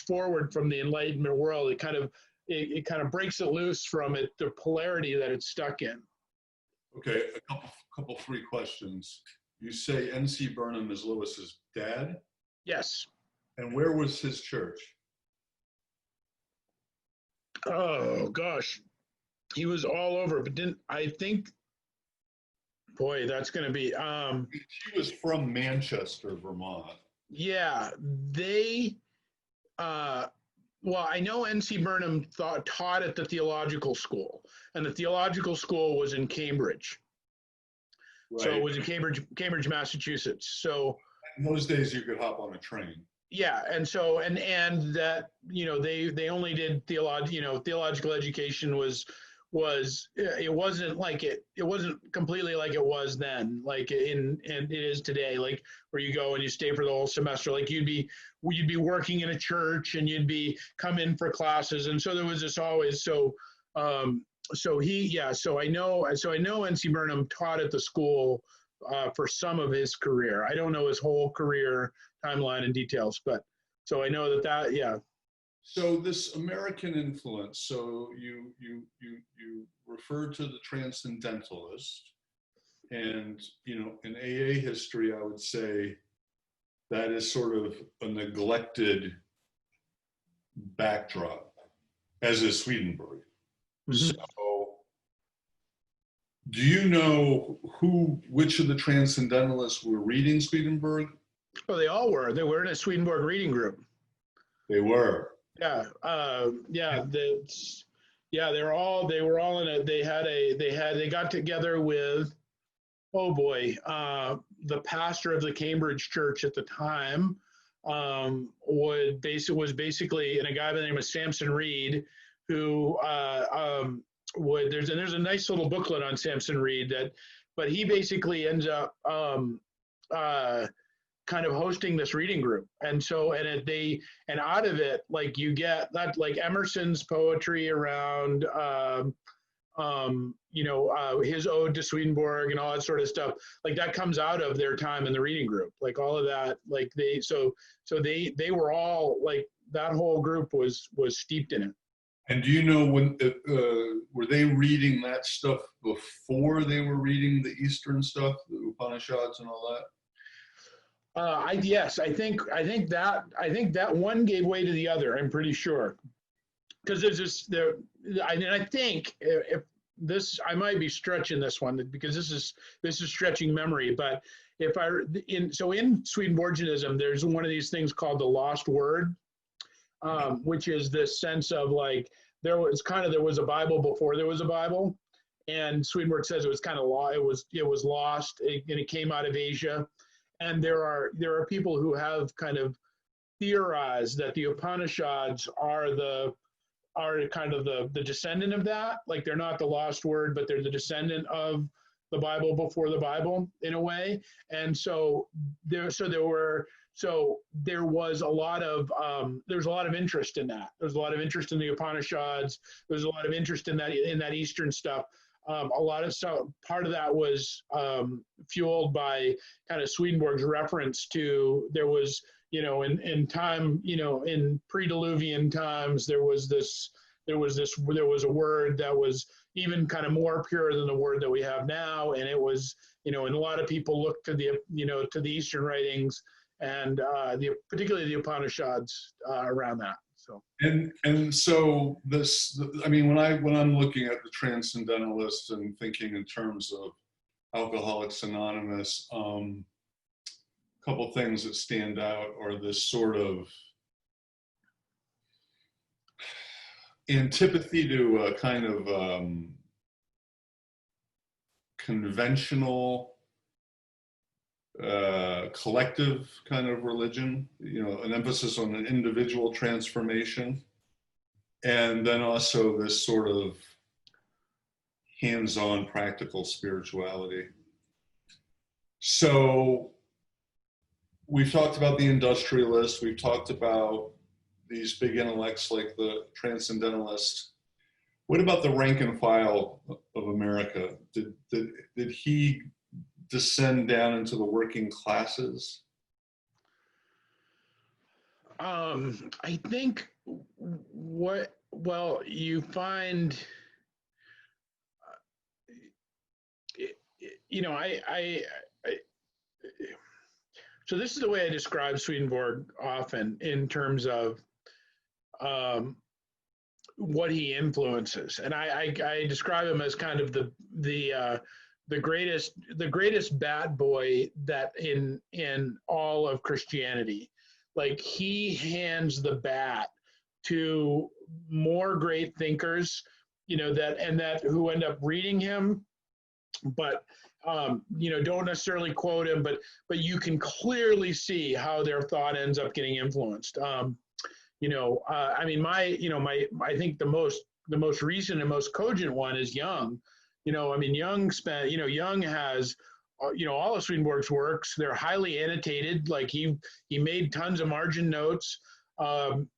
forward from the Enlightenment world. It kind of breaks it loose from the polarity that it's stuck in. Okay, three questions. You say N.C. Burnham is Lois's dad? Yes. And where was his church? Oh gosh, he was all over, but boy, that's going to be. She was from Manchester, Vermont. Yeah, well, I know N.C. Burnham taught at the theological school, and the theological school was in Cambridge. Right. So it was in Cambridge, Massachusetts. So in those days, you could hop on a train. Yeah, and so and that they only did theological education was it wasn't completely like it was then, like and it is today, like where you go and you stay for the whole semester. Like you'd be working in a church and you'd be come in for classes, and so there was this always so I know N.C. Burnham taught at the school for some of his career. I don't know his whole career timeline and details, but so I know that yeah. So this American influence, so you referred to the transcendentalist, and in AA history, I would say that is sort of a neglected backdrop, as is Swedenborg. Mm-hmm. So do you know which of the transcendentalists were reading Swedenborg? Oh, they all were. They were in a Swedenborg reading group. They were. Yeah, they were all in it. They got together with, oh boy, the pastor of the Cambridge church at the time was basically, and a guy by the name of Samson Reed, who there's a nice little booklet on Samson Reed but he basically ends up kind of hosting this reading group. And so, and out of it, like you get that, like Emerson's poetry around, his ode to Swedenborg and all that sort of stuff, like that comes out of their time in the reading group, like all of that, like they were all like, that whole group was steeped in it. And do you know when were they reading that stuff before they were reading the Eastern stuff, the Upanishads and all that? Yes, I think that one gave way to the other. I'm pretty sure, because there's this there. I think if this, I might be stretching this one because this is stretching memory. But if in Swedenborgianism, there's one of these things called the lost word, which is this sense of like there was a Bible before there was a Bible, and Swedenborg says it was kind of it was lost, and it came out of Asia. And there are people who have kind of theorized that the Upanishads are kind of the descendant of that. Like they're not the lost word, but they're the descendant of the Bible before the Bible in a way. And so there was a lot of interest in that. There's a lot of interest in the Upanishads. There's a lot of interest in that Eastern stuff. Part of that was fueled by kind of Swedenborg's reference to, there was, in time, in pre-Diluvian times, there was a word that was even kind of more pure than the word that we have now. And it was, and a lot of people look to to the Eastern writings and particularly the Upanishads around that. So and so this, I mean, when I'm looking at the Transcendentalists and thinking in terms of Alcoholics Anonymous, a couple things that stand out are this sort of antipathy to a kind of conventional collective kind of religion, an emphasis on an individual transformation, and then also this sort of hands-on practical spirituality. So we've talked about the industrialists, we've talked about these big intellects like the Transcendentalists. What about the rank and file of America? Did he descend down into the working classes? I think you find, so this is the way I describe Swedenborg often in terms of what he influences, and I describe him as kind of the greatest bad boy that in all of Christianity. Like he hands the bat to more great thinkers, that who end up reading him, but don't necessarily quote him, but you can clearly see how their thought ends up getting influenced. I think the most recent and most cogent one is Jung. Jung has, all of Swedenborg's works, they're highly annotated. Like he made tons of margin notes. When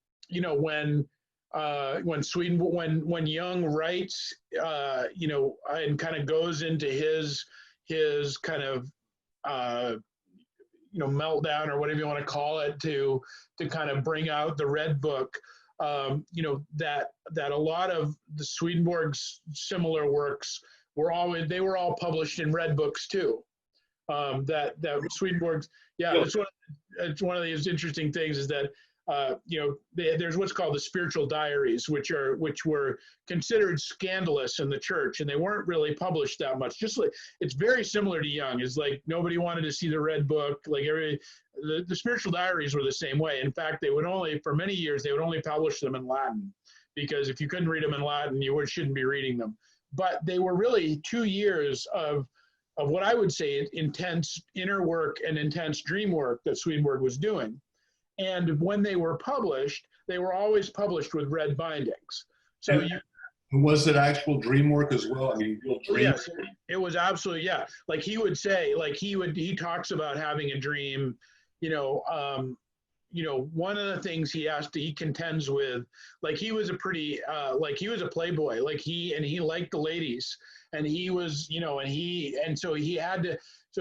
Jung writes, and kind of goes into his kind of, meltdown or whatever you want to call it to kind of bring out the Red Book, that a lot of the Swedenborg's similar works were all published in Red Books too. That Swedenborg's, it's one of these interesting things is that there's what's called the spiritual diaries, which were considered scandalous in the church, and they weren't really published that much. Just like it's very similar to Jung. It's like nobody wanted to see the Red Book. Like the spiritual diaries were the same way. In fact, for many years they would only publish them in Latin, because if you couldn't read them in Latin, you shouldn't be reading them. But they were really 2 years of what I would say intense inner work and intense dream work that Swedenborg was doing. And when they were published, they were always published with red bindings. So was it actual dream work as well? I mean, real dream? Yes, it was absolutely, yeah. Like he would say, like he talks about having a dream, you know, one of the things he contends with, like he was a pretty, like he was a playboy, like he liked the ladies, and he was, so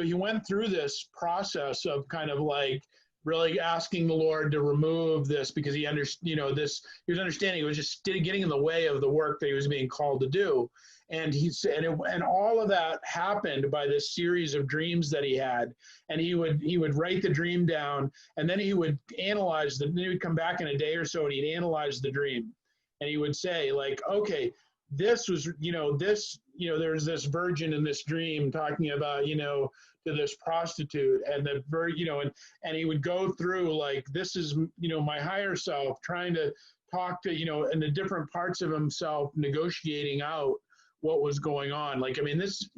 he went through this process of kind of like really asking the Lord to remove this, because he was understanding it was just getting in the way of the work that he was being called to do. And he said, and all of that happened by this series of dreams that he had. And he would write the dream down, and then he would analyze then he would come back in a day or so, and he'd analyze the dream, and he would say, like, okay, this was, there's this virgin in this dream talking about, to this prostitute, and and he would go through, like, this is, my higher self trying to talk to, in the different parts of himself, negotiating out what was going on. Like, I mean, this,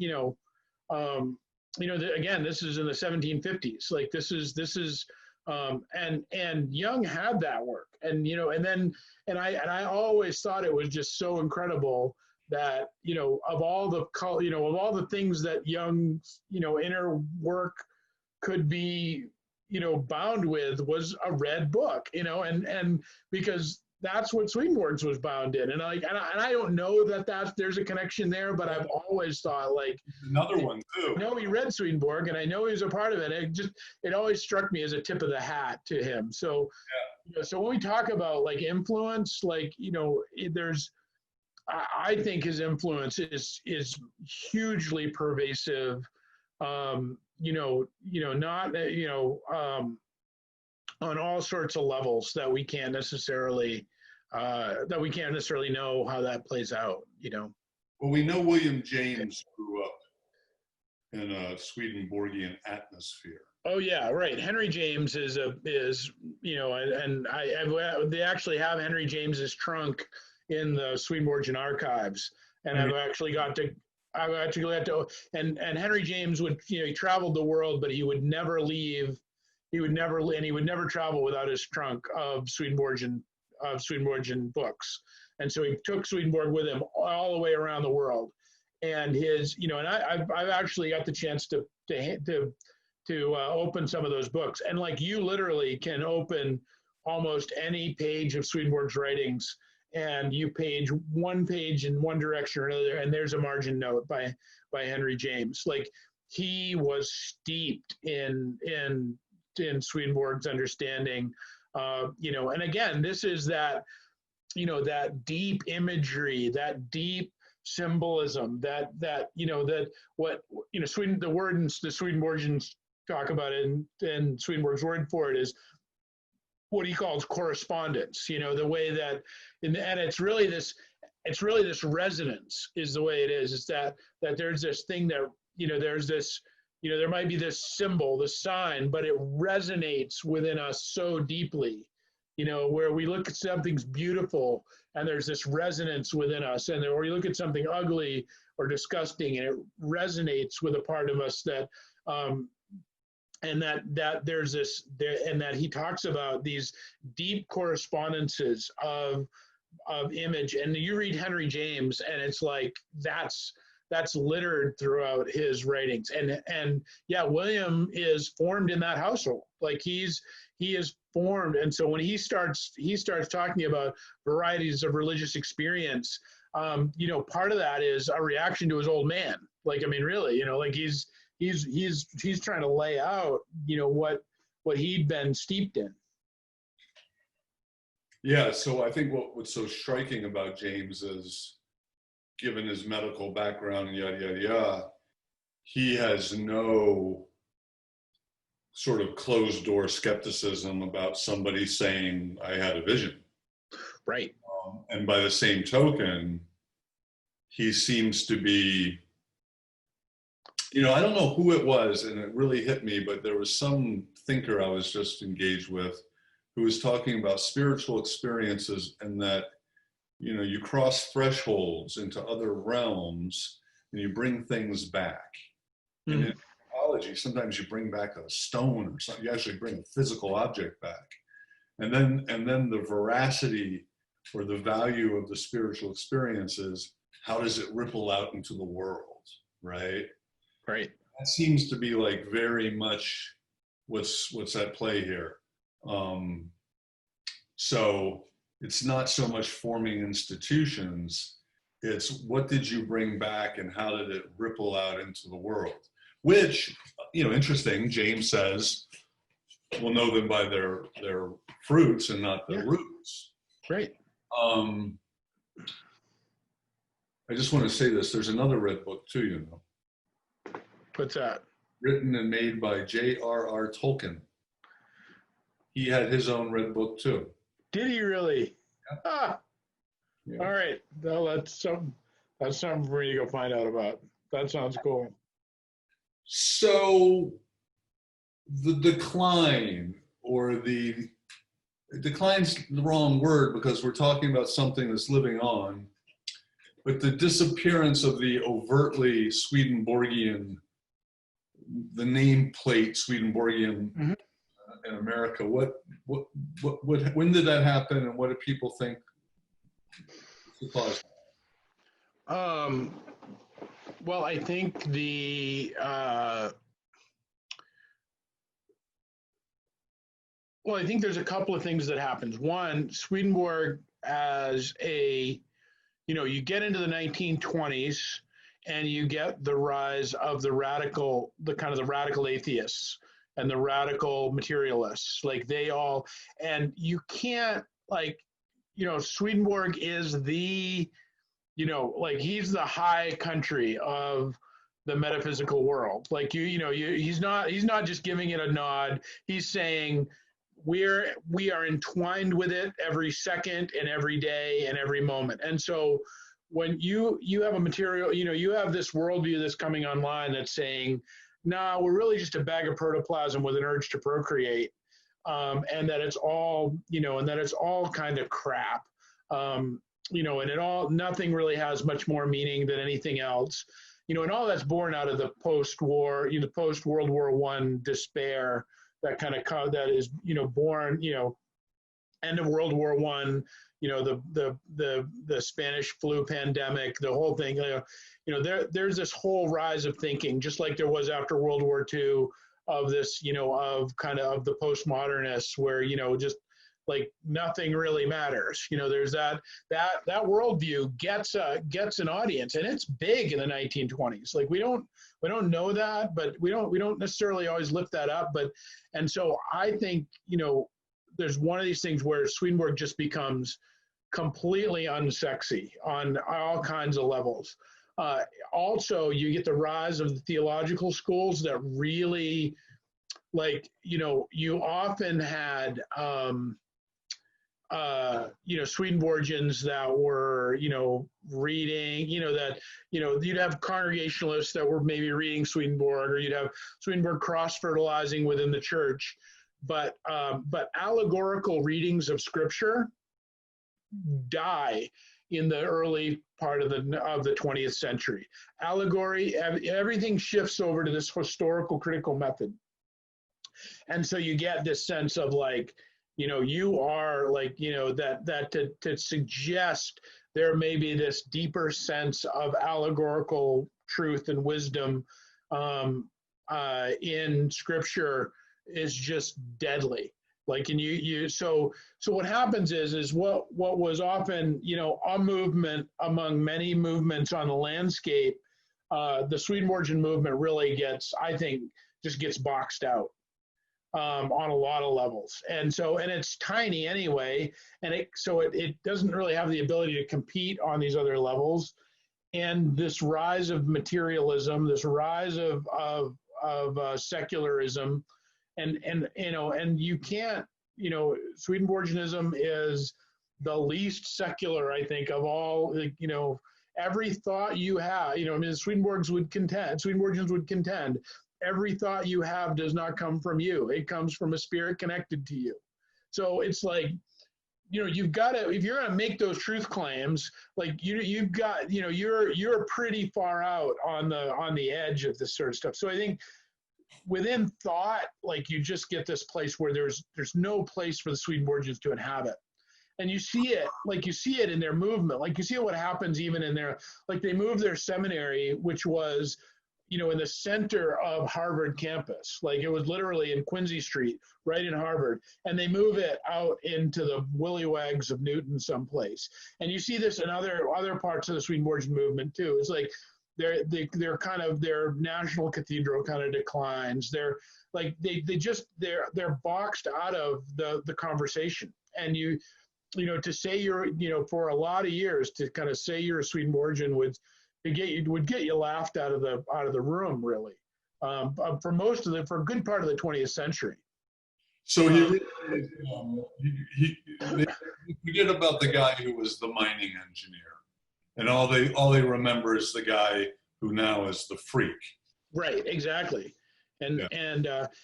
again, this is in the 1750s. Like, this is, and Jung had that work, and I always thought it was just so incredible that, of all the things that Jung's, inner work could be, bound with, was a red book, and because that's what Swedenborg's was bound in. And I don't know that there's a connection there, but I've always thought, like, another one too. I know he read Swedenborg, and I know he was a part of it. It always struck me as a tip of the hat to him. So, so when we talk about, like, influence, like, I think his influence is hugely pervasive. On all sorts of levels that we can't necessarily know how that plays out. Well, we know William James grew up in a Swedenborgian atmosphere. Oh yeah, right. Henry James is they actually have Henry James's trunk in the Swedenborgian archives, and I've actually got to, and Henry James would, he traveled the world, but he would never travel without his trunk of Swedenborgian books. And so he took Swedenborg with him all the way around the world. And his, and I've actually got the chance to open some of those books. And, like, you literally can open almost any page of Swedenborg's writings, and you one page in one direction or another, and there's a margin note by Henry James. Like, he was steeped in Swedenborg's understanding, and again, this is that, that deep imagery, that deep symbolism, that what, the word the Swedenborgians talk about it, and Swedenborg's word for it is what he calls correspondence, the way that, and it's really this resonance is the way it is that there's this thing that, there's this, there might be this symbol, this sign, but it resonates within us so deeply, where we look at something's beautiful and there's this resonance within us, or you look at something ugly or disgusting and it resonates with a part of us that, and that there's this, and that he talks about these deep correspondences of image. And you read Henry James, and it's like that's littered throughout his writings. And yeah, William is formed in that household. Like, he is formed. And so when he starts talking about varieties of religious experience, part of that is a reaction to his old man. Like, I mean, really, like he's trying to lay out, what he'd been steeped in. Yeah. So I think what's so striking about James is, given his medical background and yada, yada, yada, he has no sort of closed door skepticism about somebody saying, I had a vision. Right. And by the same token, he seems to be, I don't know who it was, and it really hit me, but there was some thinker I was just engaged with who was talking about spiritual experiences, and that, you cross thresholds into other realms and you bring things back. Mm-hmm. And in psychology, sometimes you bring back a stone or something, you actually bring a physical object back. And then the veracity or the value of the spiritual experiences, how does it ripple out into the world, right? Right. That seems to be, like, very much what's at play here. So it's not so much forming institutions, it's what did you bring back and how did it ripple out into the world? Which, interesting, James says, we'll know them by their fruits and not their roots. Right. I just want to say this, there's another red book too, What's that? Written and made by J.R.R. Tolkien. He had his own red book too. Did he really? Yeah. Ah. Yeah. All right. Well, that's something for me to go find out about. That sounds cool. So the decline, or decline's the wrong word because we're talking about something that's living on, but the disappearance of the overtly Swedenborgian, the nameplate Swedenborgian in America. When did that happen, and what do people think the cause? Well, I think I think there's a couple of things that happens. One, Swedenborg as you get into the 1920s and you get the rise of the radical atheists and the radical materialists. Like they all, and you can't Swedenborg is the, he's the high country of the metaphysical world. Like he's not just giving it a nod. He's saying we are entwined with it every second and every day and every moment. And so when you have a material, you have this worldview that's coming online that's saying, nah, we're really just a bag of protoplasm with an urge to procreate, and that it's all, kind of crap. And nothing really has much more meaning than anything else, and all that's born out of the post-war, post-World War I despair that that is, born, end of World War I, the Spanish flu pandemic, the whole thing, there's this whole rise of thinking, just like there was after World War II, of this, of the postmodernists, where, just like nothing really matters. There's that worldview gets an audience, and it's big in the 1920s. Like we don't know that, but we don't necessarily always lift that up. And so I think, there's one of these things where Swedenborg just becomes completely unsexy on all kinds of levels. Also, you get the rise of the theological schools that really, you often had, Swedenborgians that were, reading, you'd have Congregationalists that were maybe reading Swedenborg, or you'd have Swedenborg cross-fertilizing within the church. But allegorical readings of Scripture die in the early part of the 20th century. Allegory, everything shifts over to this historical critical method. And so you get this sense of you are that to suggest there may be this deeper sense of allegorical truth and wisdom in Scripture is just deadly. So what happens is what was often, a movement among many movements on the landscape, the Swedenborgian movement really gets boxed out on a lot of levels. And it's tiny anyway, and it doesn't really have the ability to compete on these other levels. And this rise of materialism, this rise of secularism, and you can't, Swedenborgianism is the least secular, I think, of all. Every thought you have, Swedenborgians would contend, every thought you have does not come from you. It comes from a spirit connected to you. So it's you've got to, if you're going to make those truth claims, you've got, you're pretty far out on the edge of this sort of stuff. So I think within thought, you just get this place where there's no place for the Swedenborgians to inhabit. And you see it in their movement. You see what happens even in their, they moved their seminary, which was in the center of Harvard campus. Like it was literally in Quincy Street, right in Harvard. And they move it out into the willywags of Newton someplace. And you see this in other parts of the Swedenborgian movement too. It's like they're kind of, their national cathedral kind of declines. They're like, they're boxed out of the conversation. And to say you're, for a lot of years to kind of say you're a Swedenborgian would get you laughed out of the room, really, for a good part of the 20th century. So he forget about the guy who was the mining engineer, and all they remember is the guy who now is the freak. Right, exactly. And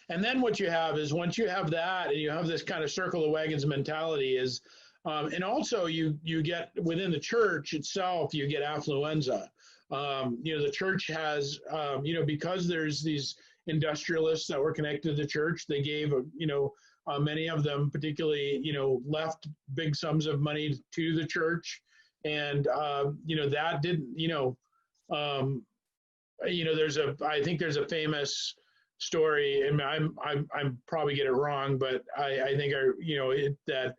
then what you have is, once you have that and you have this kind of circle of wagons mentality, is and also you get within the church itself, you get affluenza. The church has, because there's these industrialists that were connected to the church, they gave, many of them particularly, left big sums of money to the church. And, that didn't, I think there's a famous story, and I'm probably get it wrong, but I think, that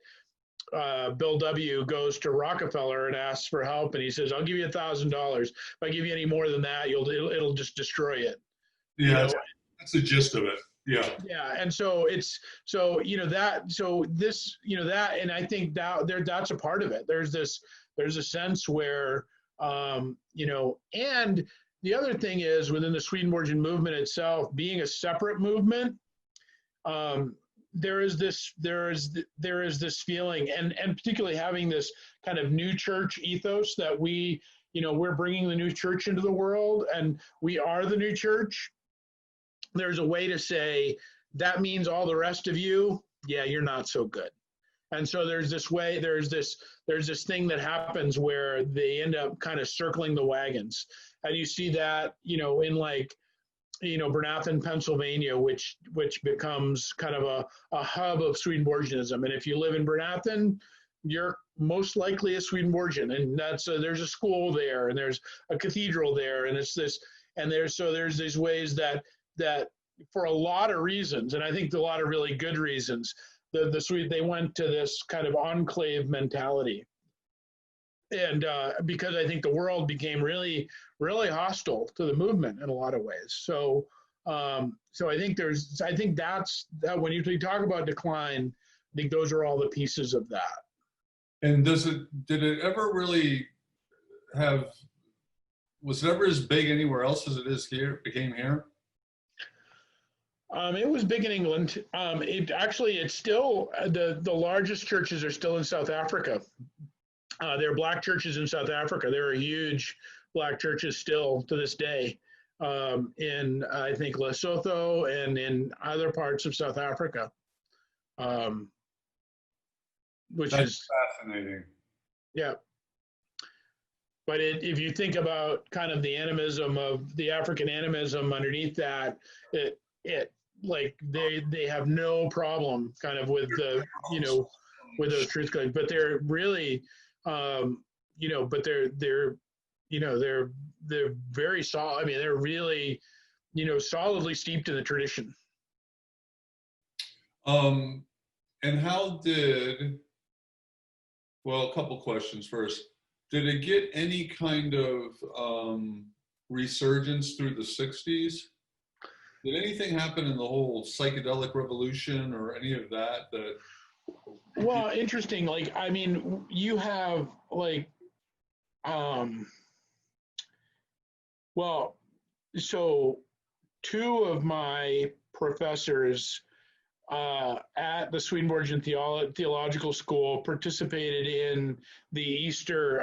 Bill W. goes to Rockefeller and asks for help, and he says, "I'll give you $1,000. If I give you any more than that, it'll just destroy it." Yeah, that's the gist of it. Yeah. Yeah, and so that, and I think that's a part of it. There's a sense where, and the other thing is, within the Swedenborgian movement itself, being a separate movement, there is this feeling, and particularly having this kind of new church ethos that we're bringing the new church into the world, and we are the new church. There's a way to say that means all the rest of you, yeah, you're not so good. And so there's this thing that happens where they end up kind of circling the wagons, and you see that in like, Bernathen, Pennsylvania, which becomes kind of a hub of Swedenborgianism. And if you live in Bernathen, you're most likely a Swedenborgian, and there's a school there, and there's a cathedral there, and there's these ways that for a lot of reasons, and I think a lot of really good reasons, they went to this kind of enclave mentality. And because I think the world became really, really hostile to the movement in a lot of ways. So I think that's that. When you talk about decline, I think those are all the pieces of that. And did it ever really was it ever as big anywhere else as it became here? It was big in England. It's still, the largest churches are still in South Africa. There are black churches in South Africa. There are huge black churches still to this day in, I think, Lesotho and in other parts of South Africa. That's fascinating. Yeah. But if you think about kind of the animism of the African animism underneath that, like they have no problem kind of with with those truths going, but they're really, but they're very solid. I mean, they're really, solidly steeped in the tradition. And how well, a couple questions first. Did it get any kind of resurgence through the 60s? Did anything happen in the whole psychedelic revolution or any of that? Well, interesting. Like, I mean, you have like, so two of my professors at the Swedenborgian Theological School participated in the Easter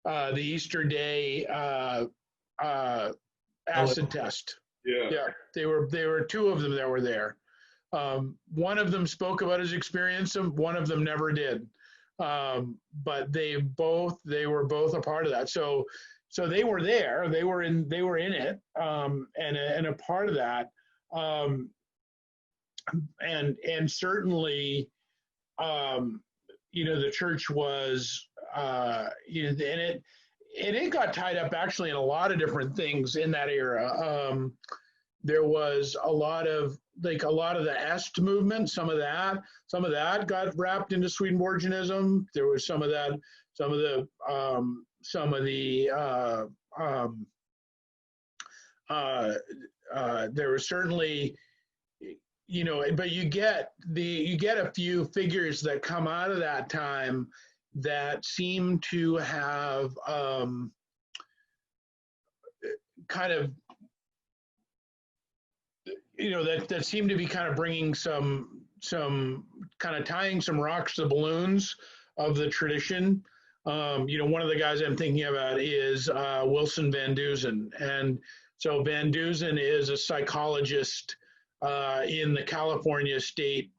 Day acid test. Yeah. They were two of them that were there. One of them spoke about his experience, and one of them never did. But they were both a part of that. So they were there. They were in it, and a part of that. And certainly, the church was, in it. and it got tied up actually in a lot of different things in that era. There was a lot of the Est movement, some of that got wrapped into Swedenborgianism. There was some of that, some of the there was certainly, but you get a few figures that come out of that time that seem to have kind of, that seem to be kind of bringing some kind of tying some rocks to the balloons of the tradition. One of the guys I'm thinking about is Wilson Van Dusen. And so Van Dusen is a psychologist in the California state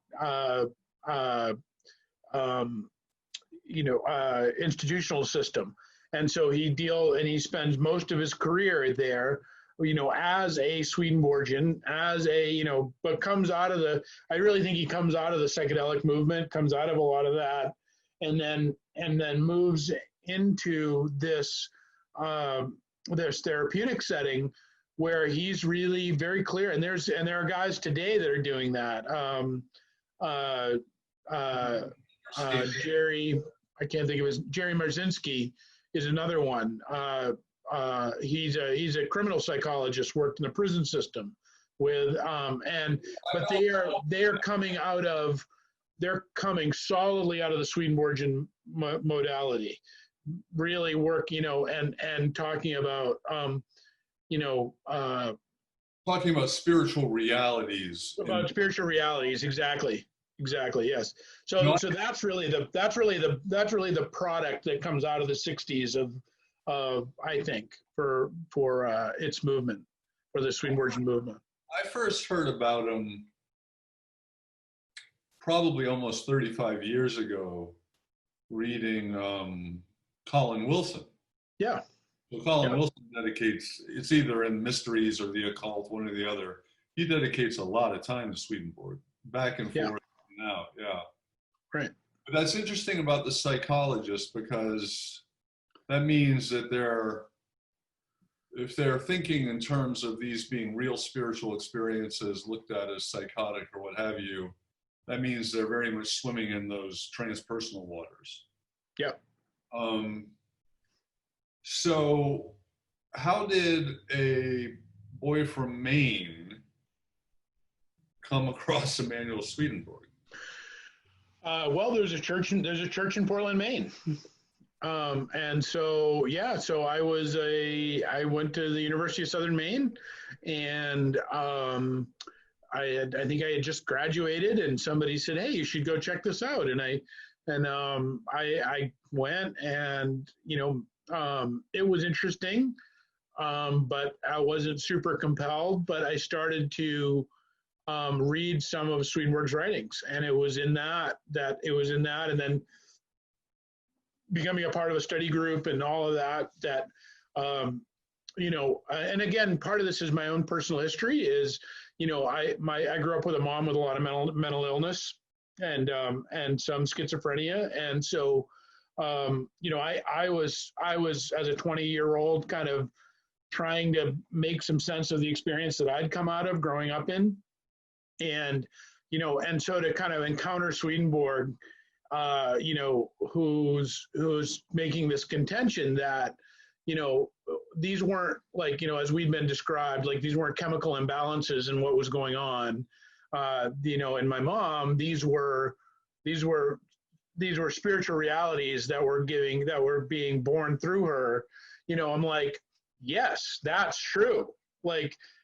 institutional system. And so he spends most of his career there, as a Swedenborgian, but comes out of I really think he comes out of the psychedelic movement, comes out of a lot of that, and then moves into this therapeutic setting where he's really very clear. And there are guys today that are doing that. Jerry, I can't think of Jerry Marzinski is another one. He's a criminal psychologist, worked in the prison system but they're coming solidly out of the Swedenborgian modality, really work, and talking about, talking about spiritual realities. About spiritual realities, exactly, yes. So that's really the product that comes out of the '60s of I think for its movement, for the Swedenborgian movement. I first heard about him probably almost 35 years ago, reading Colin Wilson. Yeah. So Colin Wilson dedicates, it's either in Mysteries or the Occult, one or the other. He dedicates a lot of time to Swedenborg, back and forth now. Yeah. Right. But that's interesting about the psychologist, because that means that if they're thinking in terms of these being real spiritual experiences looked at as psychotic or what have you, that means they're very much swimming in those transpersonal waters. Yeah. So how did a boy from Maine come across Emanuel Swedenborg? Well, there's a church in Portland, Maine. And so, so I went to the University of Southern Maine, and I think I had just graduated, and somebody said, "Hey, you should go check this out." And I went, and it was interesting, but I wasn't super compelled. But I started to read some of Swedenborg's writings, and it was in that, and then becoming a part of a study group and all of that, and again, part of this is my own personal history is, I grew up with a mom with a lot of mental illness and some schizophrenia. And so, I was as a 20-year-old kind of trying to make some sense of the experience that I'd come out of growing up in. And, and so to kind of encounter Swedenborg, who's making this contention that, these weren't as we'd been described, these weren't chemical imbalances in what was going on. And my mom, these were spiritual realities that were being born through her. I'm like, yes, that's true.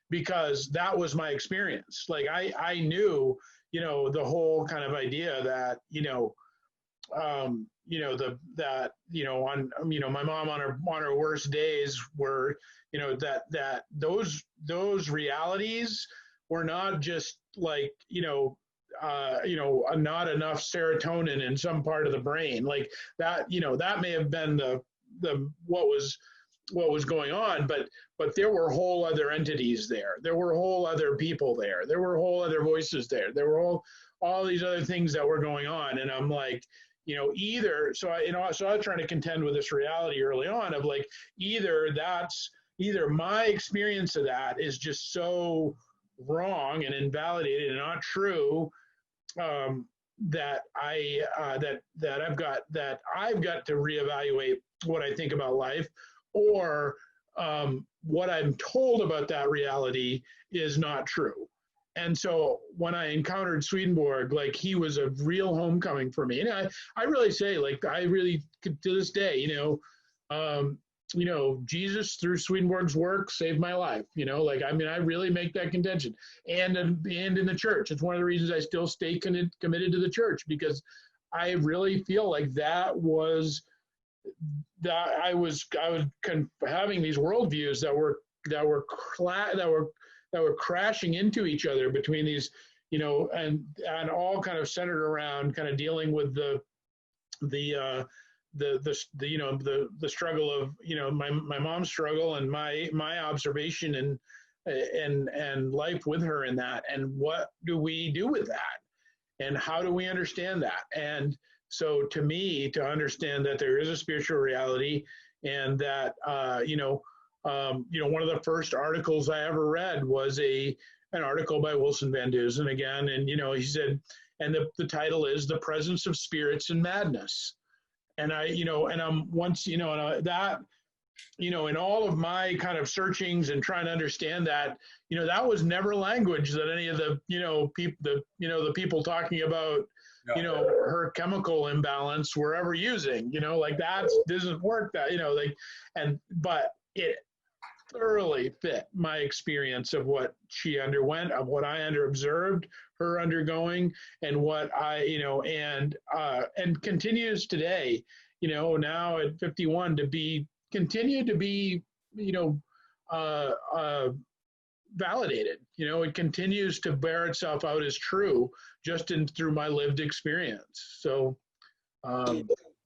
Because that was my experience. I knew, the whole kind of idea that, my mom on her worst days were, that those realities were not just not enough serotonin in some part of the brain, that may have been the what was going on, but there were whole other entities there. There were whole other people there. There were whole other voices there. There were all these other things that were going on. And I'm like, either, so I was trying to contend with this reality early on of like, either my experience of that is just so wrong and invalidated and not true, that I've got to reevaluate what I think about life, or what I'm told about that reality is not true. And so when I encountered Swedenborg, like, he was a real homecoming for me. And I really say, like, I really, to this day, Jesus through Swedenborg's work saved my life. Like, I mean, I really make that contention. And in the church, it's one of the reasons I still stay committed to the church, because I really feel like that I was having these worldviews that were crashing into each other between these, and all kind of centered around kind of dealing with the struggle of, my mom's struggle and my observation and life with her in that, and what do we do with that, and how do we understand that? And so, to me, to understand that there is a spiritual reality, and that one of the first articles I ever read was an article by Wilson Van Dusen again, and he said, and the title is "The Presence of Spirits in Madness." And I'm once, in all of my kind of searchings and trying to understand that, that was never language that any of the, the people talking about, her chemical imbalance were ever using, like, that doesn't work, that, but it thoroughly fit my experience of what she underwent, of what I observed her undergoing, and what I, and continues today, now at 51 continue to be, validated. It continues to bear itself out as true just through my lived experience. So,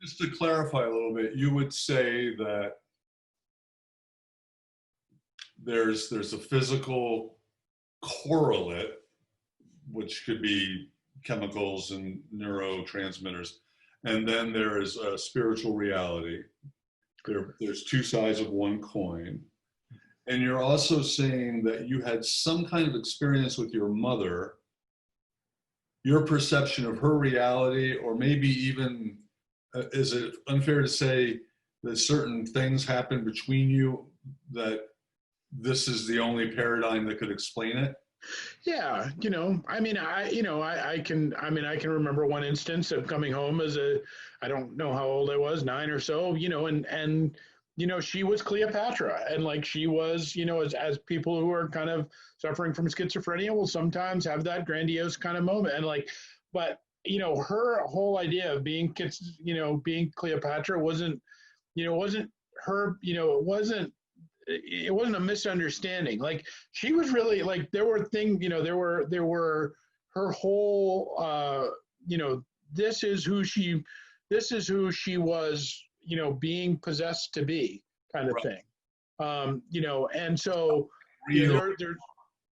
just to clarify a little bit, you would say that there's a physical correlate, which could be chemicals and neurotransmitters, and then there is a spiritual reality. There's two sides of one coin. And you're also saying that you had some kind of experience with your mother, your perception of her reality, or maybe even, is it unfair to say that certain things happened between you that this is the only paradigm that could explain it? Yeah, I can remember one instance of coming home I don't know how old I was, 9 or so, and she was Cleopatra, and like, she was, as people who are kind of suffering from schizophrenia will sometimes have that grandiose kind of moment, and like, but her whole idea of being Cleopatra wasn't her, it wasn't a misunderstanding. Like, she was really, like, there were things, there were her whole, this is who she was, being possessed to be, kind of thing. And so, there's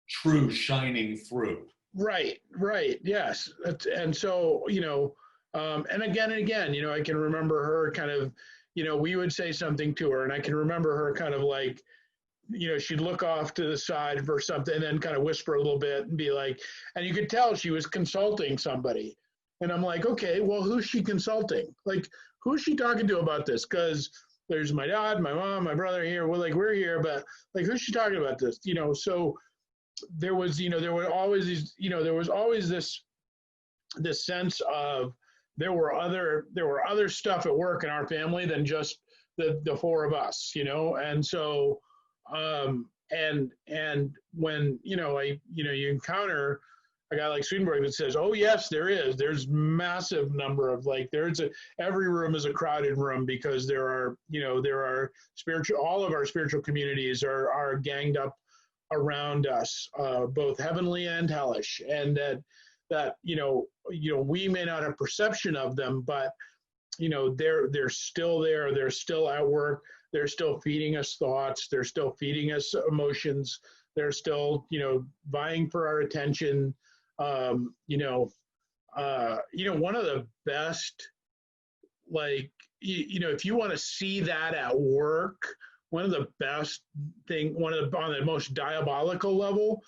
true shining through. Right, yes. And so, and again, I can remember her kind of, we would say something to her, and I can remember her kind of like, she'd look off to the side for something and then kind of whisper a little bit and be like, and you could tell she was consulting somebody. And I'm like, okay, well, who's she consulting? Like, who's she talking to about this? Because there's my dad, my mom, my brother here. Well, like, we're here, but like, who's she talking about this? So there was, there were always these, there was always this sense of, there were other stuff at work in our family than just the four of us, and so, and when, you encounter a guy like Swedenborg that says, oh yes, there's massive number of, like, every room is a crowded room, because there are spiritual, all of our spiritual communities are ganged up around us, both heavenly and hellish, and that we may not have perception of them, but they're still there, they're still at work, they're still feeding us thoughts, they're still feeding us emotions, they're still vying for our attention. One of the best like, if you want to see that at work, one of the best on the most diabolical level,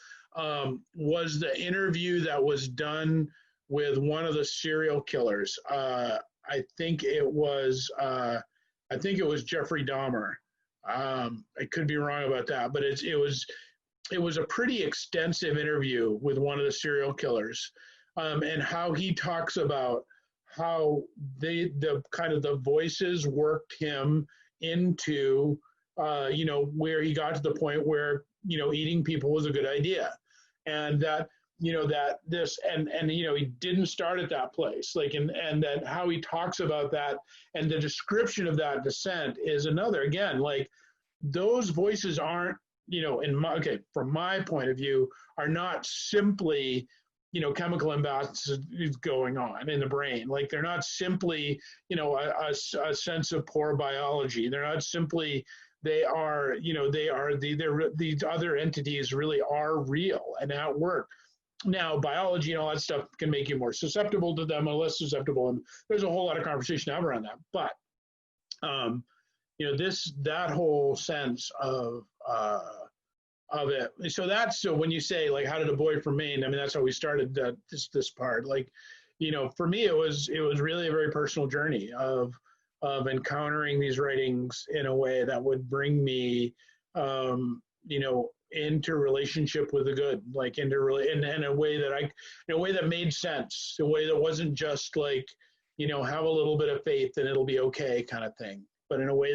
was the interview that was done with one of the serial killers. I think it was Jeffrey Dahmer. I could be wrong about that, but it was a pretty extensive interview with one of the serial killers, and how he talks about how the kind of the voices worked him into, where he got to the point where, eating people was a good idea. And that, that this, and he didn't start at that place, like, and that how he talks about that and the description of that descent is another, again, like, those voices aren't, from my point of view, are not simply, chemical imbalances going on in the brain. Like, they're not simply, a sense of poor biology. They're not simply, these other entities really are real and at work. Now, biology and all that stuff can make you more susceptible to them or less susceptible. And there's a whole lot of conversation to have around that. But, that whole sense of it. So when you say, like, how did a boy from Maine? I mean, that's how we started this part. Like, for me, it was really a very personal journey of encountering these writings in a way that would bring me, into relationship with the good, like in a way that made sense, a way that wasn't just like, have a little bit of faith and it'll be okay kind of thing, but in a way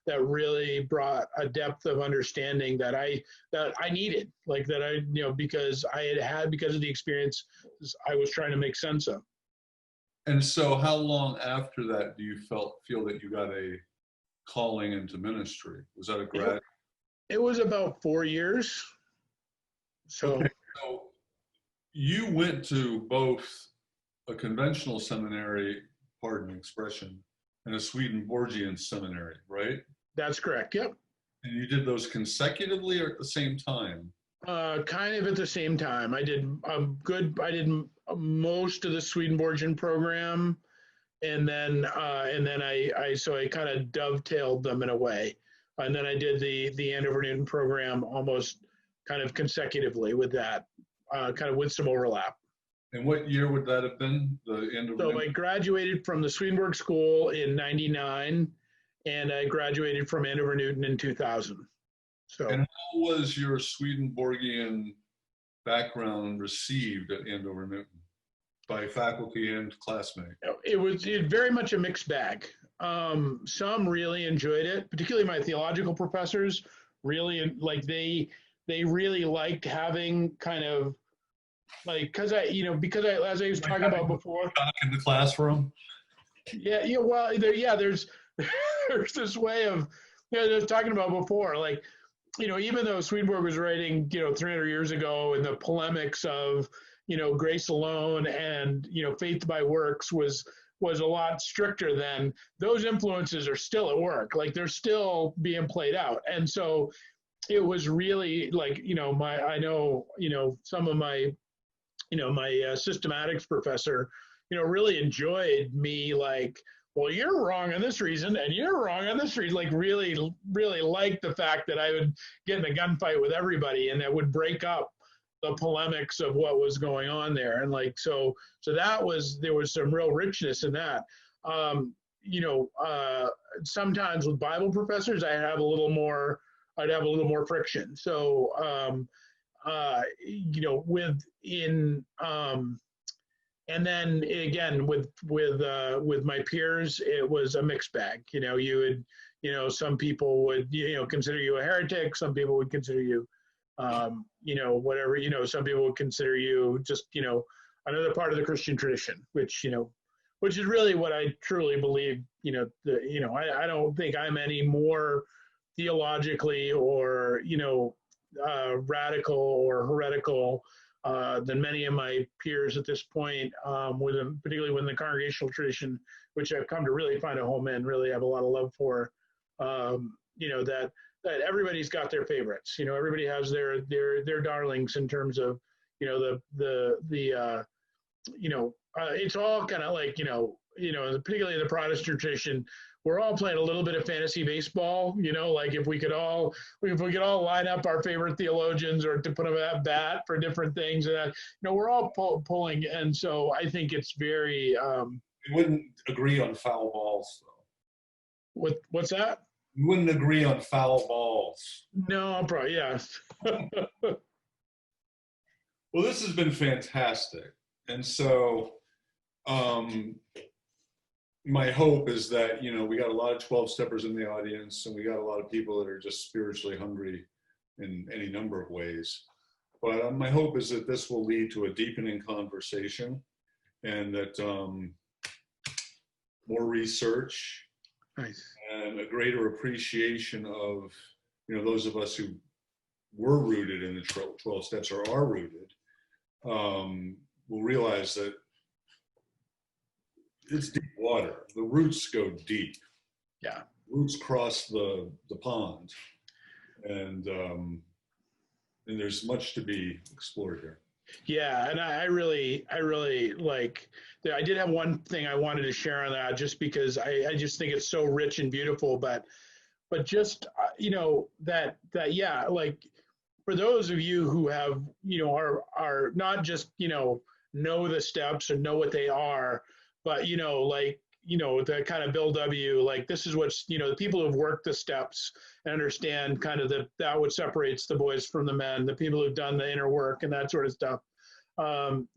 that really brought a depth of understanding that I needed, like that because because of the experience I was trying to make sense of. And so how long after that do you feel that you got a calling into ministry? Was that a grad? It was about 4 years. So, okay, so you went to both a conventional seminary, pardon the expression, and a Swedenborgian seminary, right? That's correct. Yep. And you did those consecutively or at the same time? Kind of at the same time. I did most of the Swedenborgian program, and then I kind of dovetailed them in a way, and then I did the Andover Newton program almost kind of consecutively with that, kind of with some overlap. And what year would that have been? The end of So I graduated from the Swedenborg School in '99, and I graduated from Andover Newton in 2000. So. And how was your Swedenborgian background received at Andover Newton by faculty and classmates? It was very much a mixed bag. Some really enjoyed it, particularly my theological professors. Really, like they really liked having kind of like, because as I was talking about before, in the classroom. Yeah. Well, there's there's this way of, I was talking about before, like, even though Swedenborg was writing, 300 years ago, and the polemics of, grace alone and, faith by works was a lot stricter then, those influences are still at work. Like, they're still being played out. And so it was really like, some of my, my systematics professor, really enjoyed me, like, well, you're wrong on this reason, and you're wrong on this reason. Like, really, really liked the fact that I would get in a gunfight with everybody, and that would break up the polemics of what was going on there. And like, so there was some real richness in that. Sometimes with Bible professors, I'd have a little more friction. So, and then again with my peers, it was a mixed bag. You would, some people would, consider you a heretic. Some people would consider you, whatever. Some people would consider you just, another part of the Christian tradition, which is really what I truly believe. I don't think I'm any more theologically or radical or heretical than many of my peers at this point, particularly within the congregational tradition, which I've come to really find a home in, really have a lot of love for. That everybody's got their favorites. Everybody has their darlings in terms of, it's all kind of like, particularly in the Protestant tradition, we're all playing a little bit of fantasy baseball, like if we could all line up our favorite theologians or to put them at bat for different things, and we're all pulling. And so I think it's very, We wouldn't agree on foul balls, though. What's that? We wouldn't agree on foul balls. No, probably, yeah. Well, this has been fantastic. And so my hope is that, we got a lot of 12-steppers in the audience, and we got a lot of people that are just spiritually hungry in any number of ways. But my hope is that this will lead to a deepening conversation, and that more research, Nice. and a greater appreciation of, those of us who were rooted in the 12 steps or are rooted, will realize that it's deep water. The roots go deep. Yeah. Roots cross the pond, and there's much to be explored here. Yeah, and I really like. I did have one thing I wanted to share on that, just because I just think it's so rich and beautiful. But just that yeah, like for those of you who have are not just know the steps and know what they are, but the kind of Bill W, like this is what's the people who've worked the steps and understand kind of that what separates the boys from the men, the people who've done the inner work and that sort of stuff. And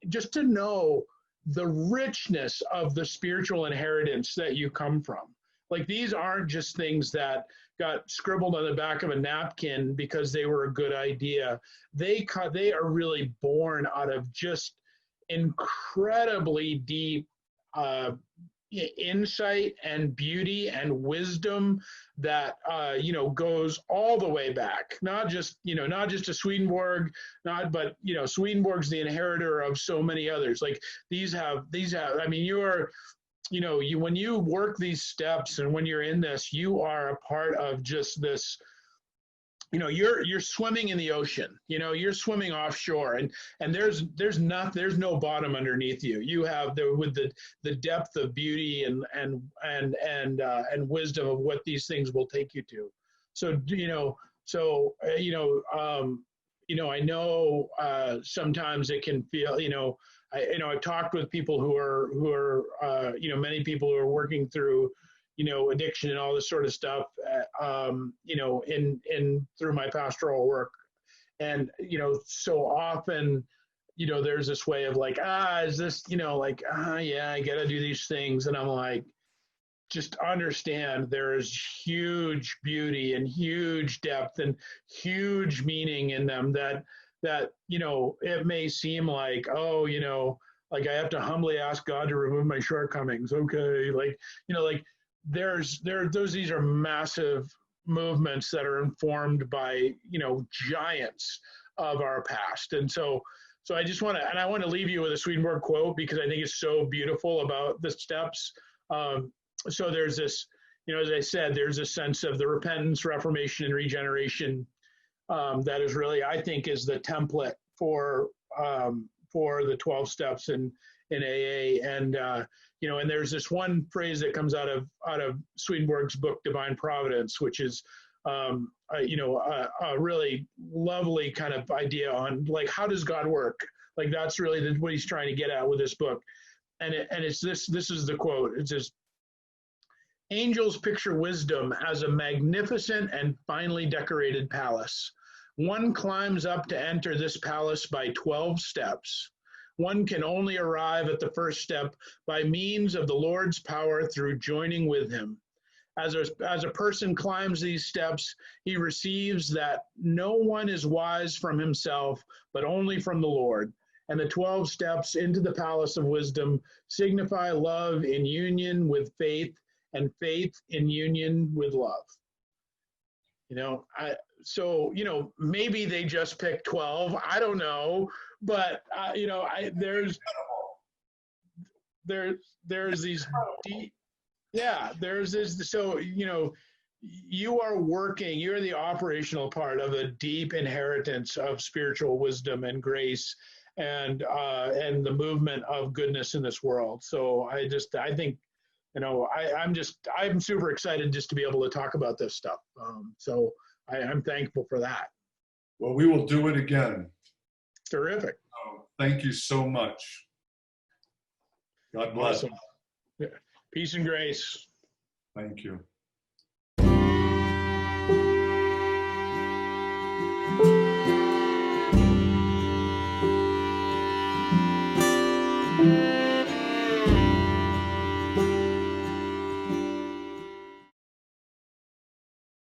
just to know the richness of the spiritual inheritance that you come from. Like these aren't just things that got scribbled on the back of a napkin because they were a good idea. They are really born out of just incredibly deep insight and beauty and wisdom that goes all the way back, not just to Swedenborg, but Swedenborg's the inheritor of so many others. Like these have I mean, when you work these steps and when you're in this, you are a part of just this. You're swimming in the ocean. You're swimming offshore, and there's no bottom underneath you. You have with the depth of beauty and wisdom of what these things will take you to. So I know sometimes it can feel I've talked with people who are many people who are working through addiction and all this sort of stuff, in through my pastoral work. And, so often, there's this way of like, is this, yeah, I got to do these things. And I'm like, just understand there is huge beauty and huge depth and huge meaning in them that, it may seem like, like I have to humbly ask God to remove my shortcomings. Okay. These are massive movements that are informed by giants of our past. And so I just want to leave you with a Swedenborg quote, because I think it's so beautiful about the steps. So there's this, as I said, there's a sense of the repentance, reformation, and regeneration that is really, I think, is the template for the 12 steps in AA. And and there's this one phrase that comes out of Swedenborg's book Divine Providence, which is a really lovely kind of idea on like, how does God work? Like that's really what he's trying to get at with this book. And it's this is the quote. It says, "Angels picture wisdom as a magnificent and finely decorated palace. One climbs up to enter this palace by 12 steps. One can only arrive at the first step by means of the Lord's power through joining with him. As a person climbs these steps, he receives that no one is wise from himself, but only from the Lord. And the 12 steps into the palace of wisdom signify love in union with faith, and faith in union with love." Maybe they just picked 12. I don't know, but there's these deep, there's this. So you are working. You're the operational part of a deep inheritance of spiritual wisdom and grace, and the movement of goodness in this world. So I think, you know, I'm super excited just to be able to talk about this stuff. So I'm thankful for that. Well, we will do it again. Terrific. Thank you so much. God bless. Awesome. Peace and grace. Thank you.